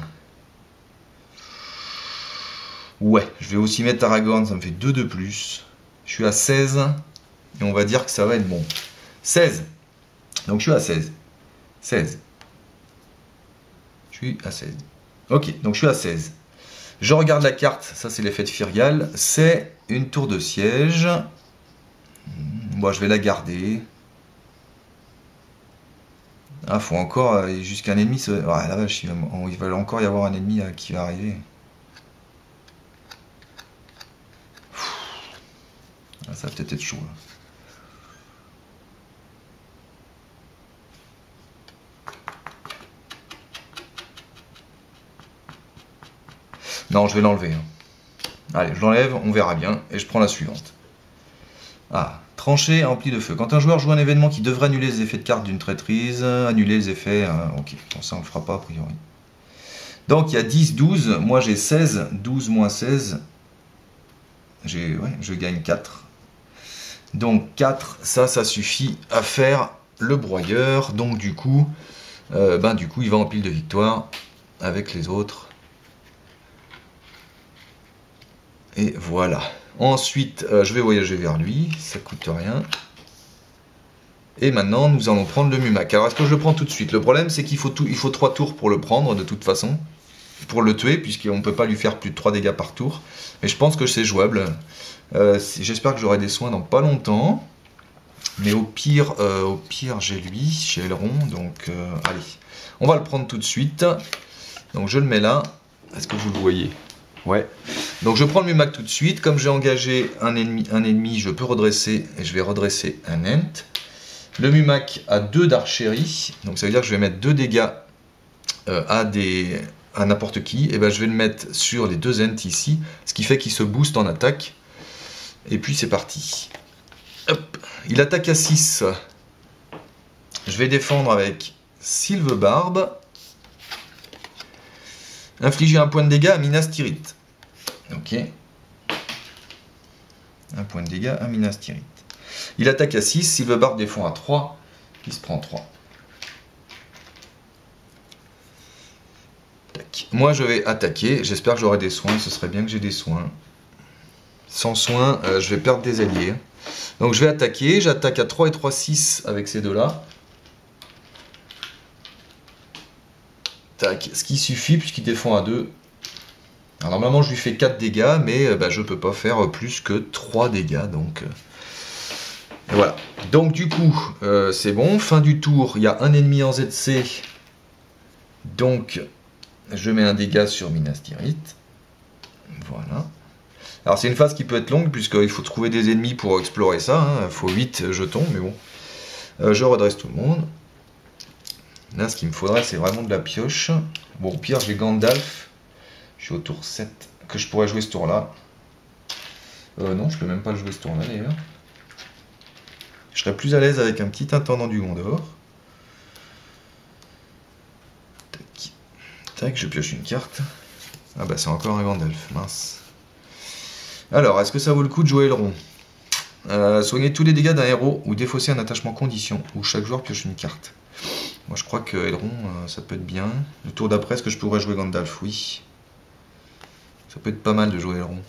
Ouais, je vais aussi mettre Aragorn, ça me fait 2 de plus. Je suis à 16. Et on va dire que ça va être bon. 16. Donc je suis à 16. 16. Je suis à 16. Ok, donc je suis à 16. Je regarde la carte, ça c'est l'effet de Firgal. C'est une tour de siège. Moi je vais la garder. Ah, faut encore jusqu'à un ennemi. Ouais, la vache, il va encore y avoir un ennemi qui va arriver. Ça va peut-être être chaud. Là. Non, je vais l'enlever. Allez, je l'enlève, on verra bien. Et je prends la suivante. Ah, tranchée emplie de feu. Quand un joueur joue un événement qui devrait annuler les effets de carte d'une traîtrise, annuler les effets... ok, bon, ça on le fera pas a priori. Donc il y a 10, 12. Moi j'ai 16. 12 moins 16. Je gagne 4. Donc 4, ça suffit à faire le broyeur. Donc du coup, il va en pile de victoire avec les autres. Et voilà. Ensuite, je vais voyager vers lui, ça coûte rien. Et maintenant, nous allons prendre le Mumak. Alors, est-ce que je le prends tout de suite? Le problème, c'est qu'il faut 3 tours pour le prendre, de toute façon. Pour le tuer, puisqu'on ne peut pas lui faire plus de 3 dégâts par tour. Mais je pense que c'est jouable. J'espère que j'aurai des soins dans pas longtemps. Mais au pire j'ai lui, j'ai Elrond. Donc, allez. On va le prendre tout de suite. Donc, je le mets là. Est-ce que vous le voyez? Ouais. Donc, je prends le Mumak tout de suite. Comme j'ai engagé un ennemi, je peux redresser. Et je vais redresser un Ent. Le Mumak a 2 d'archérie. Donc, ça veut dire que je vais mettre 2 dégâts à n'importe qui. Et ben, je vais le mettre sur les 2 Ents ici. Ce qui fait qu'il se booste en attaque. Et puis c'est parti. Hop. Il attaque à 6. Je vais défendre avec Sylvebarbe. Infliger un point de dégâts à Minas Tirith. Ok. Un point de dégâts à Minas Tirith. Il attaque à 6. Sylvebarbe défend à 3. Il se prend 3. Tac. Moi je vais attaquer. J'espère que j'aurai des soins. Ce serait bien que j'ai des soins. Sans soin, je vais perdre des alliés. Donc je vais attaquer. J'attaque à 3 et 3, 6 avec ces deux-là. Tac. Ce qui suffit puisqu'il défend à 2. Alors normalement je lui fais 4 dégâts, mais je ne peux pas faire plus que 3 dégâts. Donc et voilà. Donc du coup, c'est bon. Fin du tour, il y a un ennemi en ZC. Donc je mets un dégât sur Minas Tirith. Voilà. Alors c'est une phase qui peut être longue puisqu'il faut trouver des ennemis pour explorer ça, il faut 8 jetons, mais bon. Je redresse tout le monde. Là ce qu'il me faudrait c'est vraiment de la pioche. Bon au pire j'ai Gandalf, je suis au tour 7, que je pourrais jouer ce tour là. Non je peux même pas le jouer ce tour là d'ailleurs. Je serais plus à l'aise avec un petit intendant du Gondor. Tac, tac, je pioche une carte. Ah bah c'est encore un Gandalf, mince. Alors, est-ce que ça vaut le coup de jouer Elrond? Soigner tous les dégâts d'un héros ou défausser un attachement condition, où chaque joueur pioche une carte. Moi je crois que Elrond, ça peut être bien. Le tour d'après, est-ce que je pourrais jouer Gandalf? Oui. Ça peut être pas mal de jouer Elrond.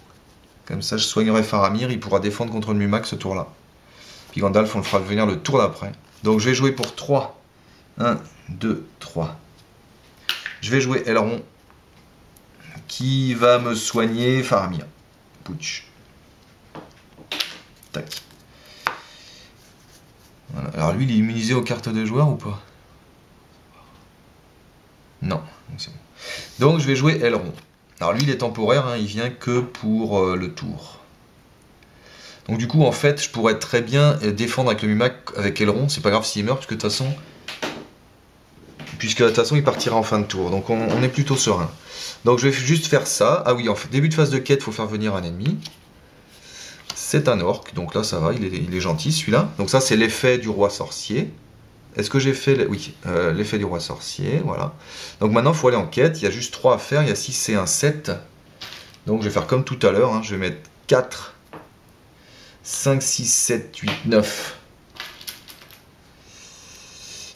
Comme ça, je soignerai Faramir, il pourra défendre contre le Mumak ce tour-là. Puis Gandalf, on le fera venir le tour d'après. Donc je vais jouer pour 3. 1, 2, 3. Je vais jouer Aileron qui va me soigner Faramir. Pouch. Tac. Voilà. Alors lui, il est immunisé aux cartes de joueur ou pas? Non. Donc je vais jouer Aileron. Alors lui, il est temporaire, hein, il vient que pour le tour. Donc du coup, en fait, je pourrais très bien défendre avec le Mumac, avec Aileron. C'est pas grave s'il meurt, puisque de toute façon, il partira en fin de tour. Donc on est plutôt serein. Donc je vais juste faire ça. Ah oui, en fait, début de phase de quête, il faut faire venir un ennemi. C'est un orc, donc là ça va, il est gentil celui-là. Donc ça c'est l'effet du roi sorcier. Est-ce que j'ai fait... Oui, l'effet du roi sorcier, voilà. Donc maintenant il faut aller en quête, il y a juste 3 à faire, il y a 6 et un 7. Donc je vais faire comme tout à l'heure, hein. Je vais mettre 4, 5, 6, 7, 8, 9.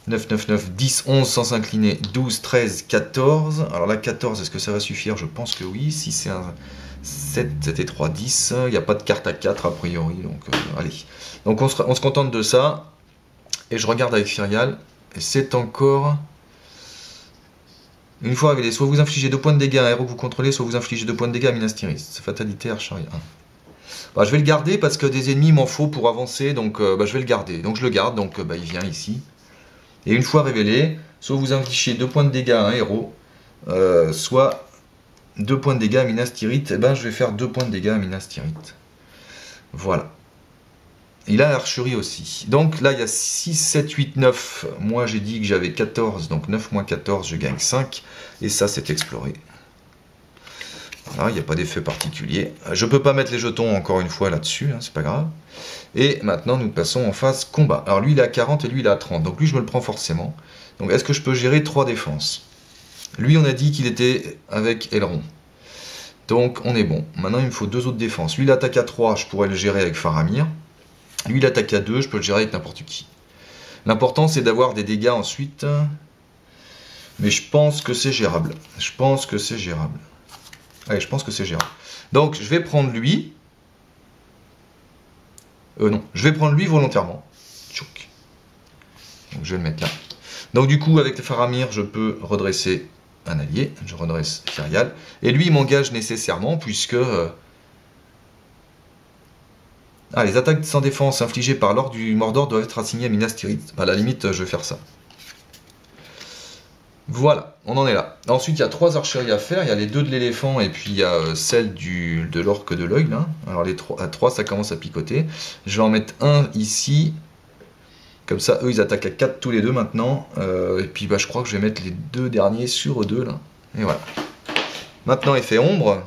9, 9, 9, 10, 11 sans s'incliner, 12, 13, 14. Alors là 14, est-ce que ça va suffire? Je pense que oui, si c'est un... 7, 7 et 3, 10. Il n'y a pas de carte à 4 a priori, donc allez. Donc on se contente de ça. Et je regarde avec Firial. Et c'est encore... Une fois révélé, soit vous infligez 2 points de dégâts à un héros que vous contrôlez, soit vous infligez 2 points de dégâts à Minas Tirith. Fatalité Archerie 1. Bah, je vais le garder parce que des ennemis m'en faut pour avancer, donc je vais le garder. Donc je le garde, donc il vient ici. Et une fois révélé, soit vous infligez 2 points de dégâts à un héros, soit 2 points de dégâts à Minas Tirith, et je vais faire 2 points de dégâts à Minas Tirith. Voilà. Il a l'archerie aussi. Donc là, il y a 6, 7, 8, 9. Moi, j'ai dit que j'avais 14, donc 9 moins 14, je gagne 5. Et ça, c'est exploré. Voilà, il n'y a pas d'effet particulier. Je ne peux pas mettre les jetons encore une fois là-dessus, hein, c'est pas grave. Et maintenant, nous passons en phase combat. Alors lui, il est à 40 et lui, il est à 30. Donc lui, je me le prends forcément. Donc est-ce que je peux gérer 3 défenses? Lui, on a dit qu'il était avec Aileron. Donc, on est bon. Maintenant, il me faut 2 autres défenses. Lui, il attaque à 3, je pourrais le gérer avec Faramir. Lui, il attaque à 2, je peux le gérer avec n'importe qui. L'important, c'est d'avoir des dégâts ensuite. Mais je pense que c'est gérable. Je pense que c'est gérable. Allez, je pense que c'est gérable. Donc, je vais prendre lui. Non, je vais prendre lui volontairement. Donc, je vais le mettre là. Donc, du coup, avec le Faramir, je peux redresser un allié, je redresse Firial, et lui il m'engage nécessairement puisque les attaques sans défense infligées par l'ordre du Mordor doivent être assignées à Minas Tirith. À la limite, je vais faire ça. Voilà, on en est là. Ensuite, il y a 3 archeries à faire, il y a les 2 de l'éléphant et puis il y a celle de l'orque de l'œil. Alors les 3, ça commence à picoter. Je vais en mettre un ici. Comme ça, eux, ils attaquent à 4 tous les deux maintenant. Et puis, je crois que je vais mettre les 2 derniers sur eux 2, là. Et voilà. Maintenant, effet ombre.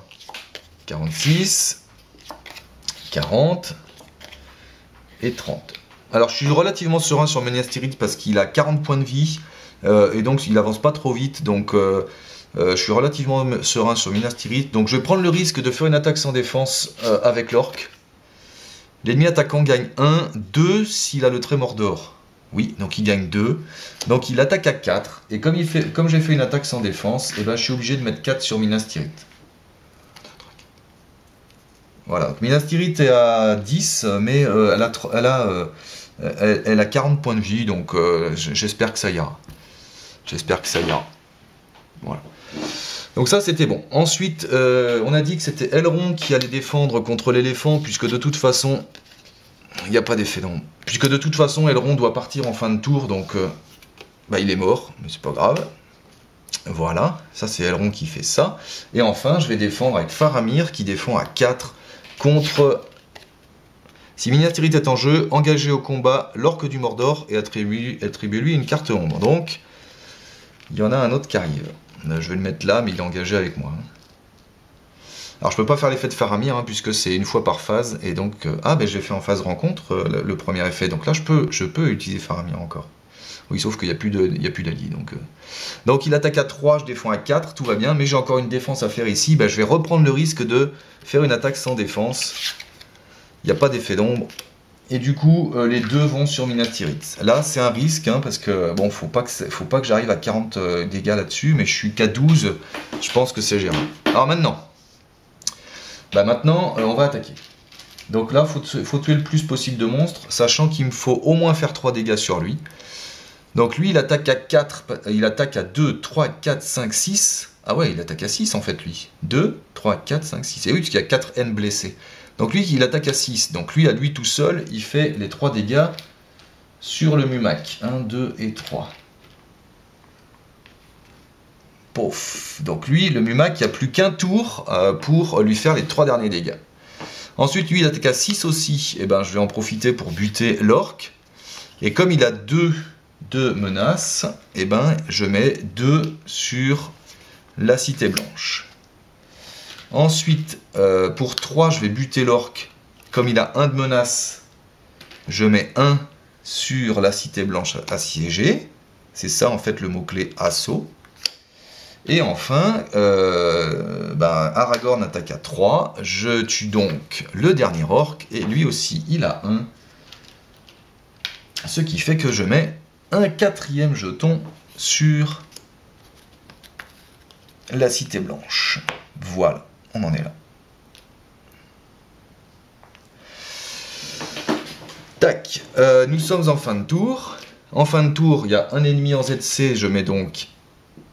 46. 40. Et 30. Alors, je suis relativement serein sur Minas Tirith parce qu'il a 40 points de vie. Et donc, il avance pas trop vite. Donc, je suis relativement serein sur Minas Tirith. Donc, je vais prendre le risque de faire une attaque sans défense avec l'orque. L'ennemi attaquant gagne 1, 2 s'il a le trait Mordor. Oui, donc il gagne 2. Donc il attaque à 4. Et comme j'ai fait une attaque sans défense, je suis obligé de mettre 4 sur Minas Tirith. Voilà, donc Minas Tirith est à 10, mais elle a 40 points de vie, donc j'espère que ça ira. J'espère que ça ira. Voilà. Donc ça c'était bon. Ensuite, on a dit que c'était Aileron qui allait défendre contre l'éléphant, puisque de toute façon, il n'y a pas d'effet d'ombre. Puisque de toute façon, Aileron doit partir en fin de tour, donc il est mort, mais c'est pas grave. Voilà, ça c'est Aileron qui fait ça. Et enfin, je vais défendre avec Faramir, qui défend à 4 contre... Si Minas Tirith est en jeu, engagez au combat l'orque du Mordor et attribuez-lui une carte ombre. Donc, il y en a un autre qui arrive. Je vais le mettre là, mais il est engagé avec moi. Alors je peux pas faire l'effet de Faramir, puisque c'est une fois par phase, et donc... j'ai fait en phase rencontre le premier effet, donc là je peux utiliser Faramir encore. Oui, sauf qu'il n'y a plus d'alliés, donc il attaque à 3, je défends à 4, tout va bien, mais j'ai encore une défense à faire ici, je vais reprendre le risque de faire une attaque sans défense. Il n'y a pas d'effet d'ombre. Et du coup, les 2 vont sur Minas Tirith. Là, c'est un risque, parce que, faut pas que j'arrive à 40 dégâts là-dessus, mais je suis qu'à 12, je pense que c'est gérable. Alors maintenant, on va attaquer. Donc là, il faut tuer le plus possible de monstres, sachant qu'il me faut au moins faire 3 dégâts sur lui. Donc lui, il attaque à 4, il attaque à 2, 3, 4, 5, 6. Ah ouais, il attaque à 6 en fait, lui. 2, 3, 4, 5, 6. Et oui, parce qu'il y a 4 N blessés. Donc lui, il attaque à 6. Donc lui, à lui tout seul, il fait les 3 dégâts sur le Mumak. 1, 2 et 3. Pouf. Donc lui, le Mumak, il n'y a plus qu'un tour pour lui faire les 3 derniers dégâts. Ensuite, lui, il attaque à 6 aussi. Et ben, je vais en profiter pour buter l'orque. Et comme il a 2 menaces, et ben, je mets 2 sur la cité blanche. Ensuite, pour 3, je vais buter l'orque. Comme il a 1 de menace, je mets 1 sur la cité blanche assiégée. C'est ça, en fait, le mot-clé assaut. Et enfin, Aragorn attaque à 3. Je tue donc le dernier orc. Et lui aussi, il a 1. Ce qui fait que je mets un 4e jeton sur la cité blanche. Voilà, on en est là. Tac, nous sommes en fin de tour. En fin de tour, il y a un ennemi en ZC. Je mets donc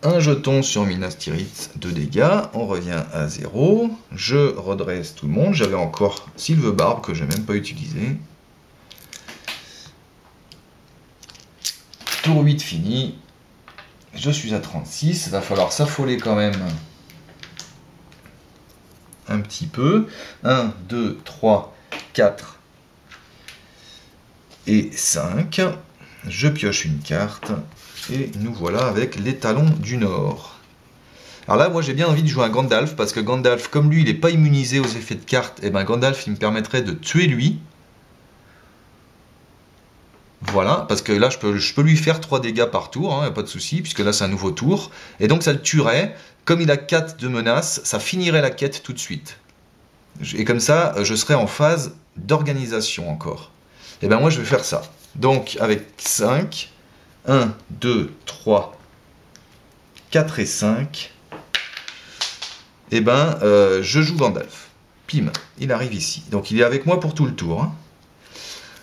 un jeton sur Minas Tirith, 2 dégâts, on revient à 0. Je redresse tout le monde. J'avais encore Sylvebarbe que je n'ai même pas utilisé. Tour 8 fini. Je suis à 36. Il va falloir s'affoler quand même un petit peu. 1, 2, 3, 4 et 5. Je pioche une carte. Et nous voilà avec l'étalon du Nord. Alors là, moi j'ai bien envie de jouer un Gandalf, parce que Gandalf, comme lui, il n'est pas immunisé aux effets de cartes, et ben Gandalf, il me permettrait de tuer lui. Voilà, parce que là, je peux lui faire 3 dégâts par tour, hein, pas de souci, puisque là, c'est un nouveau tour. Et donc, ça le tuerait. Comme il a 4 de menace, ça finirait la quête tout de suite. Et comme ça, je serai en phase d'organisation encore. Et ben moi, je vais faire ça. Donc, avec 5... 1, 2, 3, 4 et 5. Et ben, je joue Gandalf. Pim, il arrive ici. Donc il est avec moi pour tout le tour. Hein.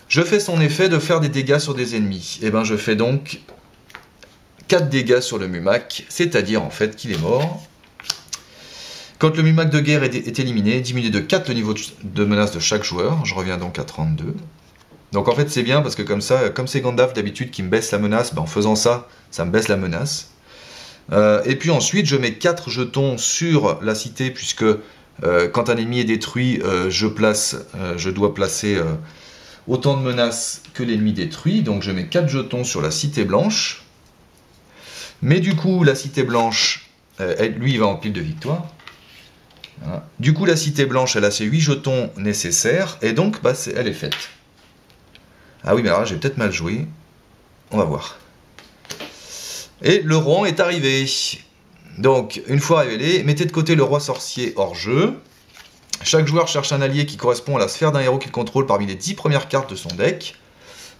Je fais son effet de faire des dégâts sur des ennemis. Et ben, je fais donc 4 dégâts sur le Mumak, c'est-à-dire en fait qu'il est mort. Quand le Mumak de guerre est éliminé, diminué de 4 le niveau de menace de chaque joueur. Je reviens donc à 32. Donc en fait c'est bien parce que comme ça, comme c'est Gandalf d'habitude qui me baisse la menace, ben en faisant ça, ça me baisse la menace. Et puis ensuite je mets 4 jetons sur la cité puisque quand un ennemi est détruit, je dois placer autant de menaces que l'ennemi détruit. Donc je mets 4 jetons sur la cité blanche. Mais du coup la cité blanche, lui il va en pile de victoire. Voilà. Du coup la cité blanche elle a ses 8 jetons nécessaires et donc bah, elle est faite. Ah oui, mais alors là, j'ai peut-être mal joué. On va voir. Et le roi est arrivé. Donc, une fois révélé, mettez de côté le roi sorcier hors jeu. Chaque joueur cherche un allié qui correspond à la sphère d'un héros qu'il contrôle parmi les 10 premières cartes de son deck.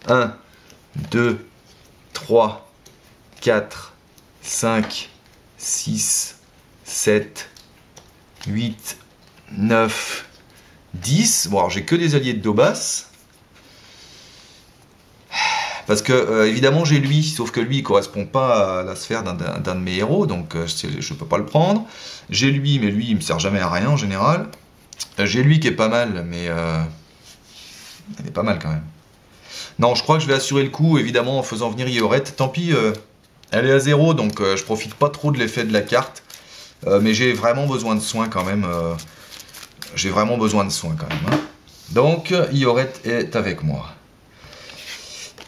1, 2, 3, 4, 5, 6, 7, 8, 9, 10. Bon, alors j'ai que des alliés de Dobas. Parce que, évidemment, j'ai lui, sauf que lui, il ne correspond pas à la sphère d'un de mes héros, donc je ne peux pas le prendre. J'ai lui, mais lui, il ne me sert jamais à rien, en général. J'ai lui qui est pas mal, mais... elle est pas mal, quand même. Non, je crois que je vais assurer le coup, évidemment, en faisant venir Ioret. Tant pis, elle est à 0, donc je profite pas trop de l'effet de la carte. Mais j'ai vraiment besoin de soins, quand même. J'ai vraiment besoin de soins, quand même. Hein. Donc, Ioret est avec moi.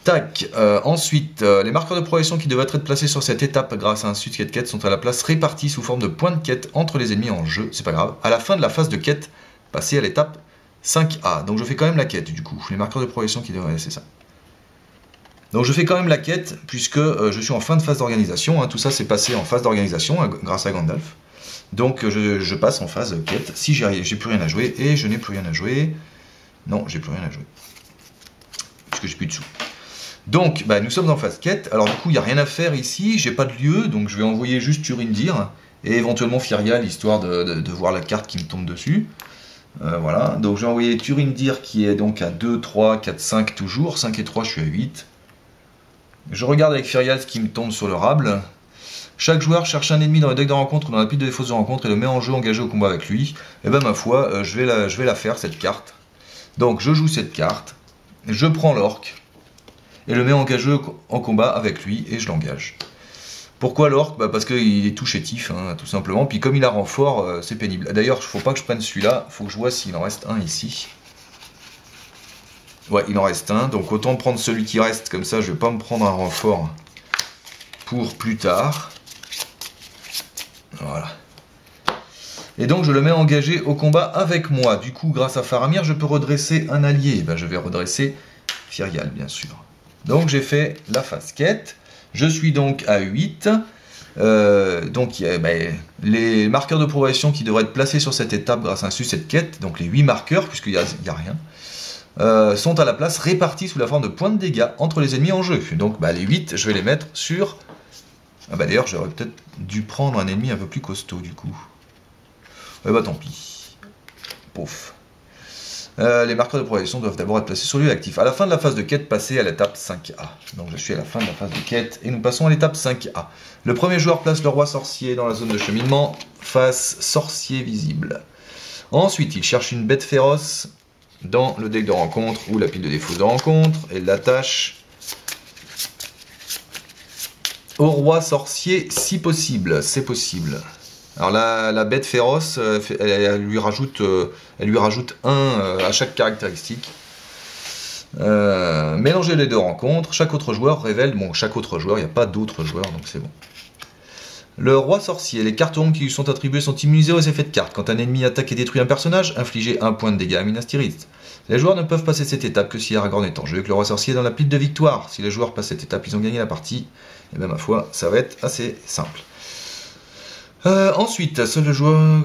Tac, ensuite, les marqueurs de progression qui devraient être placés sur cette étape grâce à un succès de quête sont à la place répartis sous forme de points de quête entre les ennemis en jeu, c'est pas grave. À la fin de la phase de quête, passer à l'étape 5A. Donc je fais quand même la quête du coup, les marqueurs de progression qui devraient, c'est ça. Donc je fais quand même la quête puisque je suis en fin de phase d'organisation, hein. Tout ça c'est passé en phase d'organisation hein, grâce à Gandalf. Donc je passe en phase quête, si j'ai plus rien à jouer, et je n'ai plus rien à jouer. Non, j'ai plus rien à jouer. Puisque j'ai plus de sous. Donc, bah, nous sommes en phase quête. Alors du coup, il n'y a rien à faire ici. J'ai pas de lieu, donc je vais envoyer juste Turindir et éventuellement Firial, histoire de voir la carte qui me tombe dessus. Voilà. Donc je vais envoyer Turindir qui est donc à 2, 3, 4, 5 toujours. 5 et 3, je suis à 8. Je regarde avec Firial ce qui me tombe sur le rable. Chaque joueur cherche un ennemi dans le deck de rencontre ou dans la pile de défausse de rencontre et le met en jeu engagé au combat avec lui. Et ben ma foi, je vais la faire cette carte. Donc je joue cette carte, je prends l'orc et le mets engagé en combat avec lui et je l'engage. Pourquoi l'orc? Parce qu'il est tout chétif, hein, tout simplement. Puis comme il a renfort, c'est pénible. D'ailleurs, il ne faut pas que je prenne celui-là, il faut que je vois s'il en reste un ici. Ouais, il en reste un, donc autant prendre celui qui reste, comme ça je vais pas me prendre un renfort pour plus tard. Voilà. Et donc je le mets engagé au combat avec moi. Du coup, grâce à Faramir, je peux redresser un allié. Ben, je vais redresser Firial, bien sûr. Donc j'ai fait la phase quête. Je suis donc à 8. Donc il y a les marqueurs de progression qui devraient être placés sur cette étape grâce à cette quête. Donc les 8 marqueurs, puisqu'il n'y a rien. Sont à la place répartis sous la forme de points de dégâts entre les ennemis en jeu. Donc les 8, je vais les mettre sur... d'ailleurs, j'aurais peut-être dû prendre un ennemi un peu plus costaud, du coup. Tant pis. Pouf. Les marqueurs de progression doivent d'abord être placés sur lieu actif. À la fin de la phase de quête, passez à l'étape 5A. Donc je suis à la fin de la phase de quête, et nous passons à l'étape 5A. Le premier joueur place le roi sorcier dans la zone de cheminement, face sorcier visible. Ensuite, il cherche une bête féroce dans le deck de rencontre ou la pile de défauts de rencontre et l'attache au roi sorcier si possible. C'est possible. Alors la bête féroce, elle lui rajoute 1 à chaque caractéristique. Mélangez les deux rencontres. Chaque autre joueur révèle... Bon, chaque autre joueur, il n'y a pas d'autres joueurs, donc c'est bon. Le roi sorcier, les cartes rondes qui lui sont attribuées sont immunisées aux effets de cartes. Quand un ennemi attaque et détruit un personnage, infligez 1 point de dégâts à Minas Tirith. Les joueurs ne peuvent passer cette étape que si Aragorn est en jeu et que le roi sorcier est dans la pile de victoire. Si les joueurs passent cette étape, ils ont gagné la partie. Et bien ma foi, ça va être assez simple. Ensuite, seul le joueur...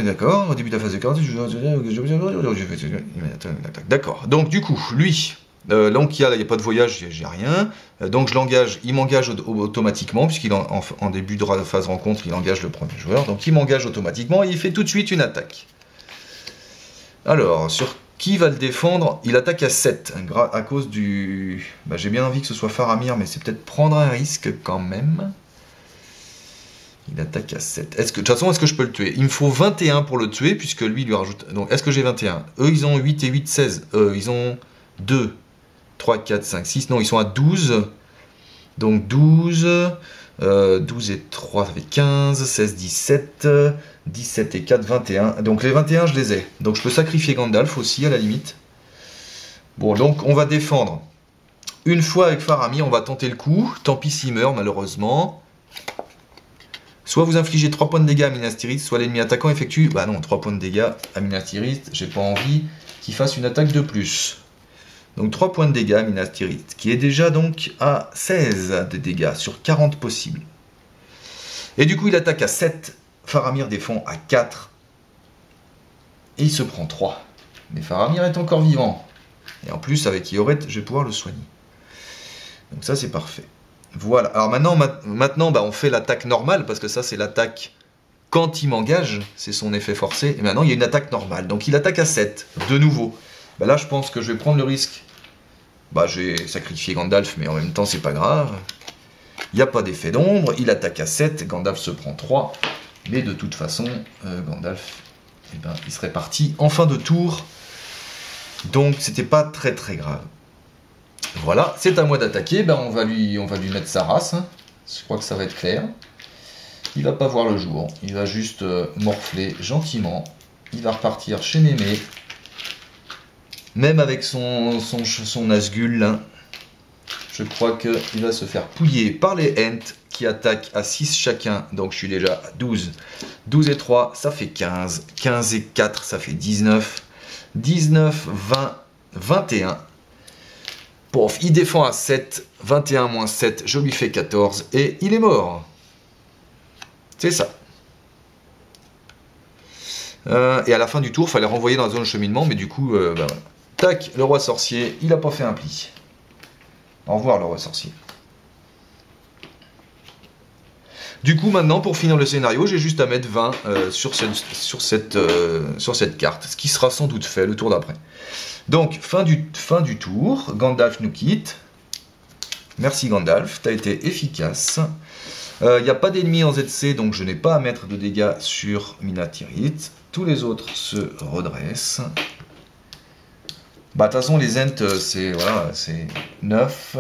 D'accord, au début de la phase de carte, d'accord, donc du coup, lui... donc il n'y a pas de voyage, j'ai rien. Donc je l'engage, il m'engage automatiquement, puisqu'il en début de phase rencontre, il engage le premier joueur. Donc il m'engage automatiquement et il fait tout de suite une attaque. Alors, sur qui va le défendre? Il attaque à 7, à cause du... j'ai bien envie que ce soit Faramir, mais c'est peut-être prendre un risque quand même. Il attaque à 7. De toute façon, est-ce que je peux le tuer? Il me faut 21 pour le tuer, puisque lui, il lui rajoute... Donc, est-ce que j'ai 21? Eux, ils ont 8 et 8, 16. Ils ont 2, 3, 4, 5, 6. Non, ils sont à 12. Donc, 12. 12 et 3, ça fait 15. 16, 17. 17 et 4, 21. Donc, les 21, je les ai. Donc, je peux sacrifier Gandalf aussi, à la limite. Bon, donc, on va défendre. Une fois avec Faramir, on va tenter le coup. Tant pis s'il meurt, malheureusement. Soit vous infligez 3 points de dégâts à Minas Tirith, soit l'ennemi attaquant effectue... 3 points de dégâts à Minas Tirith, j'ai pas envie qu'il fasse une attaque de plus. Donc 3 points de dégâts à Minas Tirith, qui est déjà donc à 16 de dégâts sur 40 possibles. Et du coup il attaque à 7, Faramir défend à 4, et il se prend 3. Mais Faramir est encore vivant. Et en plus avec Ioret, je vais pouvoir le soigner. Donc ça c'est parfait. Voilà, alors maintenant on fait l'attaque normale, parce que ça c'est l'attaque quand il m'engage, c'est son effet forcé, et maintenant il y a une attaque normale, donc il attaque à 7, de nouveau. Là je pense que je vais prendre le risque, j'ai sacrifié Gandalf, mais en même temps c'est pas grave, il n'y a pas d'effet d'ombre, il attaque à 7, Gandalf se prend 3, mais de toute façon, Gandalf, il serait parti en fin de tour, donc c'était pas très grave. Voilà, c'est à moi d'attaquer, on va lui mettre sa race, hein. Je crois que ça va être clair. Il va pas voir le jour, il va juste morfler gentiment, il va repartir chez Mémé, même avec son Nazgûl, là. Je crois qu'il va se faire pouiller par les Ents qui attaquent à 6 chacun, donc je suis déjà à 12. 12 et 3, ça fait 15, 15 et 4, ça fait 19, 19, 20, 21. Pouf, il défend à 7, 21 moins 7, je lui fais 14, et il est mort. C'est ça. Et à la fin du tour, il fallait renvoyer dans la zone de cheminement, mais du coup, voilà. Tac, le roi sorcier, il n'a pas fait un pli. Au revoir, le roi sorcier. Du coup, maintenant, pour finir le scénario, j'ai juste à mettre 20 sur cette carte, ce qui sera sans doute fait le tour d'après. Donc, fin du tour, Gandalf nous quitte. Merci Gandalf, t'as été efficace. Il n'y a pas d'ennemis en ZC, donc je n'ai pas à mettre de dégâts sur Minas Tirith. Tous les autres se redressent. Bah de toute façon les Ents c'est voilà, c'est 9.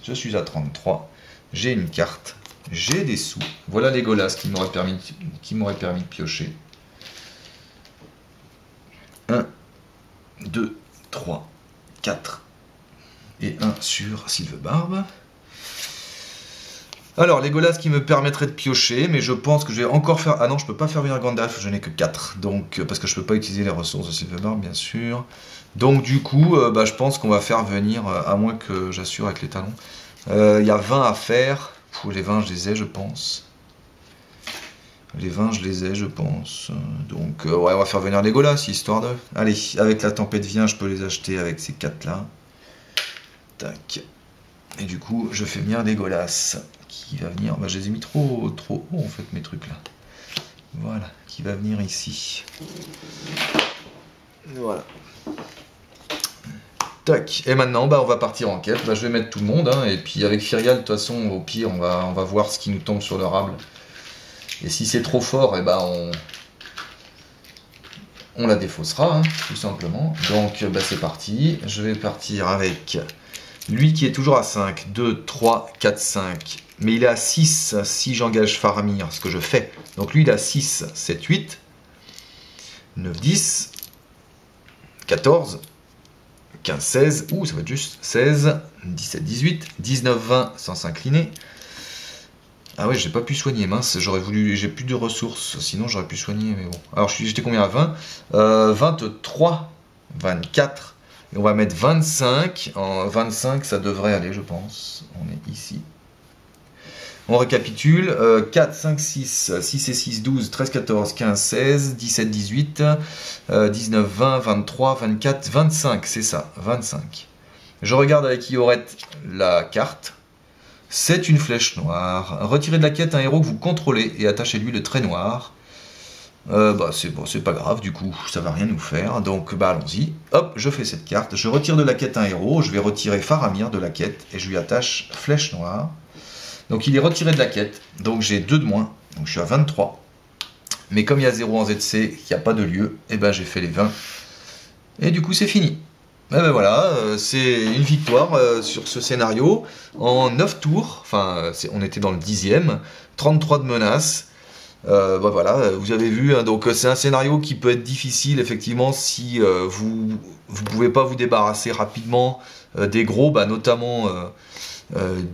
Je suis à 33. J'ai une carte. J'ai des sous. Voilà les Legolas qui m'auraient permis de piocher. 1, 2, 3, 4. Et 1 sur Sylvebarbe. Alors, Legolas qui me permettrait de piocher, mais je pense que je vais encore faire... Ah non, je peux pas faire venir Gandalf, je n'ai que 4. Donc, parce que je peux pas utiliser les ressources de Sylvebarbe, bien sûr. Donc, du coup, bah, je pense qu'on va faire venir, à moins que j'assure avec les talons. Il y a 20 à faire. Pour les 20, je les ai, je pense. Les 20, je les ai, je pense. Donc, ouais, on va faire venir Legolas, histoire de... Allez, avec la tempête vient, je peux les acheter avec ces 4-là. Tac. Et du coup, je fais venir Legolas. Qui va venir... Bah, je les ai mis trop haut, en fait, mes trucs, là. Voilà, qui va venir ici. Voilà. Tac. Et maintenant, bah, on va partir en quête. Bah, je vais mettre tout le monde, hein, et puis avec Firial, de toute façon, au pire, on va voir ce qui nous tombe sur le rable. Et si c'est trop fort, et bah, on la défaussera, hein, tout simplement. Donc, bah, c'est parti. Je vais partir avec lui qui est toujours à 5, 2, 3, 4, 5. Mais il est à 6 si j'engage Faramir, ce que je fais. Donc lui, il est à 6, 7, 8, 9, 10, 14, 15, 16. Ouh, ça va être juste 16, 17, 18, 19, 20 sans s'incliner. Ah ouais, j'ai pas pu soigner, mince, j'aurais voulu, j'ai plus de ressources, sinon j'aurais pu soigner, mais bon. Alors j'étais combien à 20 23, 24, et on va mettre 25, en 25 ça devrait aller je pense, on est ici. On récapitule, 4, 5, 6, 6 et 6, 12, 13, 14, 15, 16, 17, 18, 19, 20, 23, 24, 25, c'est ça, 25. Je regarde avec Iorette la carte. C'est une flèche noire. Retirez de la quête un héros que vous contrôlez et attachez-lui le trait noir. Bah c'est bon, c'est pas grave, du coup, ça va rien nous faire. Donc, bah allons-y. Hop, je fais cette carte. Je retire de la quête un héros. Je vais retirer Faramir de la quête et je lui attache flèche noire. Donc, il est retiré de la quête. Donc, j'ai 2 de moins. Donc, je suis à 23. Mais comme il y a 0 en ZC, il n'y a pas de lieu, et ben j'ai fait les 20. Et du coup, c'est fini. Et ben voilà, c'est une victoire sur ce scénario en 9 tours, enfin on était dans le 10e, 33 de menaces, bah voilà, vous avez vu, hein, donc c'est un scénario qui peut être difficile effectivement si vous pouvez pas vous débarrasser rapidement des gros, bah, notamment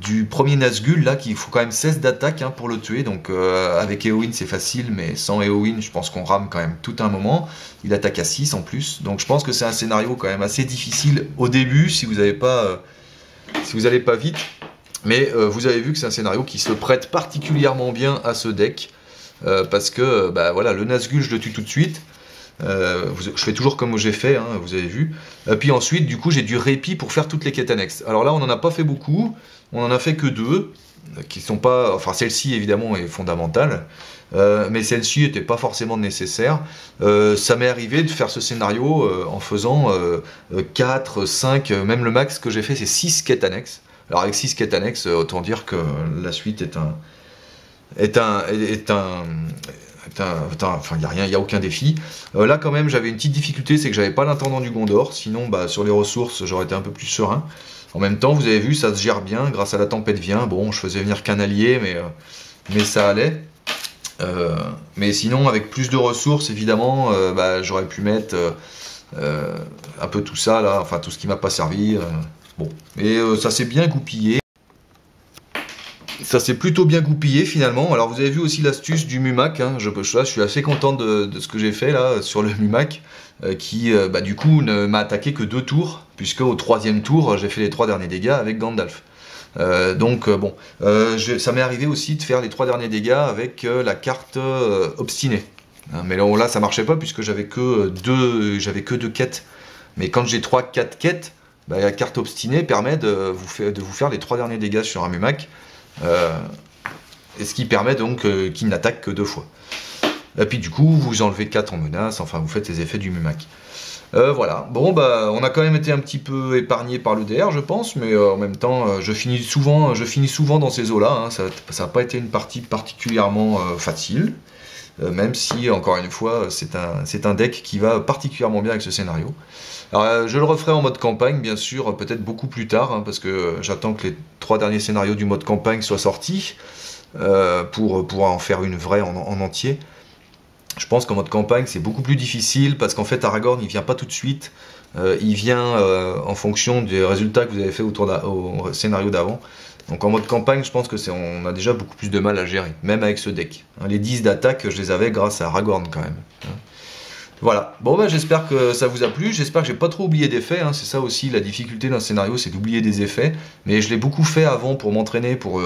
du premier Nazgûl là, qu'il faut quand même 16 d'attaque hein, pour le tuer, donc avec Éowyn c'est facile, mais sans Éowyn je pense qu'on rame quand même tout un moment. Il attaque à 6 en plus, donc je pense que c'est un scénario quand même assez difficile au début si vous n'allez pas, pas vite, mais vous avez vu que c'est un scénario qui se prête particulièrement bien à ce deck, parce que bah, voilà, le Nazgûl je le tue tout de suite. Je fais toujours comme j'ai fait, hein, vous avez vu. Puis ensuite, du coup, j'ai du répit pour faire toutes les quêtes annexes. Alors là, on n'en a pas fait beaucoup, on en a fait que 2, qui sont pas... Enfin, celle-ci, évidemment, est fondamentale, mais celle-ci n'était pas forcément nécessaire. Ça m'est arrivé de faire ce scénario en faisant 4, 5, même le max que j'ai fait, c'est 6 quêtes annexes. Alors avec 6 quêtes annexes, autant dire que la suite enfin, il n'y a aucun défi. Là, quand même, j'avais une petite difficulté, c'est que j'avais pas l'intendant du Gondor. Sinon, bah, sur les ressources, j'aurais été un peu plus serein. En même temps, vous avez vu, ça se gère bien grâce à la tempête vient. Bon, je faisais venir qu'un allié, mais ça allait. Mais sinon, avec plus de ressources, évidemment, bah, j'aurais pu mettre un peu tout ça, là, enfin, tout ce qui m'a pas servi. Bon, et ça s'est bien goupillé. Ça s'est plutôt bien goupillé finalement. Alors vous avez vu aussi l'astuce du Mumak, hein. Je suis assez content de ce que j'ai fait là sur le Mumak, qui bah, du coup ne m'a attaqué que 2 tours, puisque au 3e tour j'ai fait les 3 derniers dégâts avec Gandalf. Donc bon, ça m'est arrivé aussi de faire les 3 derniers dégâts avec la carte obstinée. Hein, mais là ça marchait pas puisque j'avais que 2 quêtes. Mais quand j'ai 3-4 quêtes, bah, la carte obstinée permet de vous faire les 3 derniers dégâts sur un Mumak. Et ce qui permet donc qu'il n'attaque que 2 fois. Et puis du coup, vous enlevez 4 en menace, enfin vous faites les effets du Mumak. Voilà, bon bah on a quand même été un petit peu épargné par le DR je pense, mais en même temps je finis souvent dans ces eaux-là, hein. Ça n'a pas été une partie particulièrement facile, même si encore une fois c'est un deck qui va particulièrement bien avec ce scénario. Alors je le referai en mode campagne bien sûr, peut-être beaucoup plus tard, hein, parce que j'attends que les 3 derniers scénarios du mode campagne soient sortis, pour pouvoir en faire une vraie en entier. Je pense qu'en mode campagne, c'est beaucoup plus difficile parce qu'en fait, Aragorn, il vient pas tout de suite. Il vient en fonction des résultats que vous avez fait au scénario d'avant. Donc en mode campagne, je pense que on a déjà beaucoup plus de mal à gérer, même avec ce deck. Les 10 d'attaque, je les avais grâce à Aragorn quand même. Voilà. Bon, bah, j'espère que ça vous a plu. J'espère que j'ai pas trop oublié d'effets. Hein. C'est ça aussi la difficulté d'un scénario, c'est d'oublier des effets. Mais je l'ai beaucoup fait avant pour m'entraîner, pour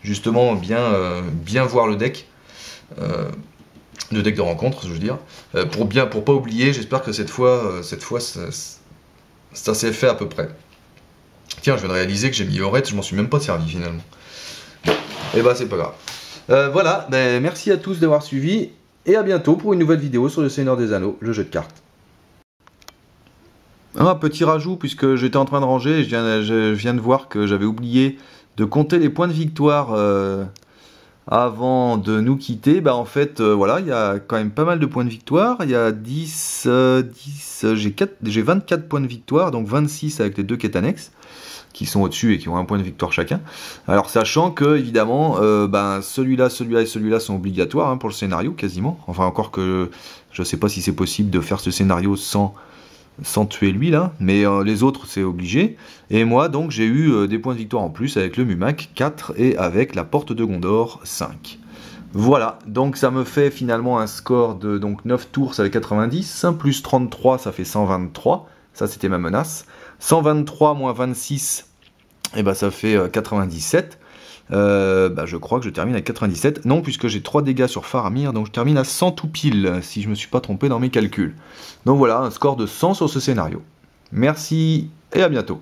justement bien voir le deck. Le deck de rencontre, je veux dire, pour pas oublier. J'espère que cette fois ça s'est fait à peu près. Tiens, je viens de réaliser que j'ai mis Oret, je m'en suis même pas servi finalement. Bon, et bah c'est pas grave. Voilà, ben, merci à tous d'avoir suivi, et à bientôt pour une nouvelle vidéo sur le Seigneur des Anneaux, le jeu de cartes. Un petit rajout, puisque j'étais en train de ranger, et je viens de voir que j'avais oublié de compter les points de victoire avant de nous quitter. Bah en fait, voilà, il y a quand même pas mal de points de victoire. Il y a 10, j'ai 24 points de victoire, donc 26 avec les 2 quêtes annexes, qui sont au-dessus et qui ont un point de victoire chacun. Alors, sachant que, évidemment, celui-là et celui-là sont obligatoires, hein, pour le scénario, quasiment. Enfin, encore que je sais pas si c'est possible de faire ce scénario sans tuer lui là, mais les autres c'est obligé. Et moi donc j'ai eu des points de victoire en plus avec le Mumac 4 et avec la Porte de Gondor 5. Voilà, donc ça me fait finalement un score de 9 tours, ça fait 90, plus 33 ça fait 123, ça c'était ma menace. 123 moins 26, et ben ça fait 97. Je crois que je termine à 97. Non, puisque j'ai 3 dégâts sur Faramir, donc je termine à 100 tout pile, si je me suis pas trompé dans mes calculs. Donc voilà, un score de 100 sur ce scénario. Merci et à bientôt.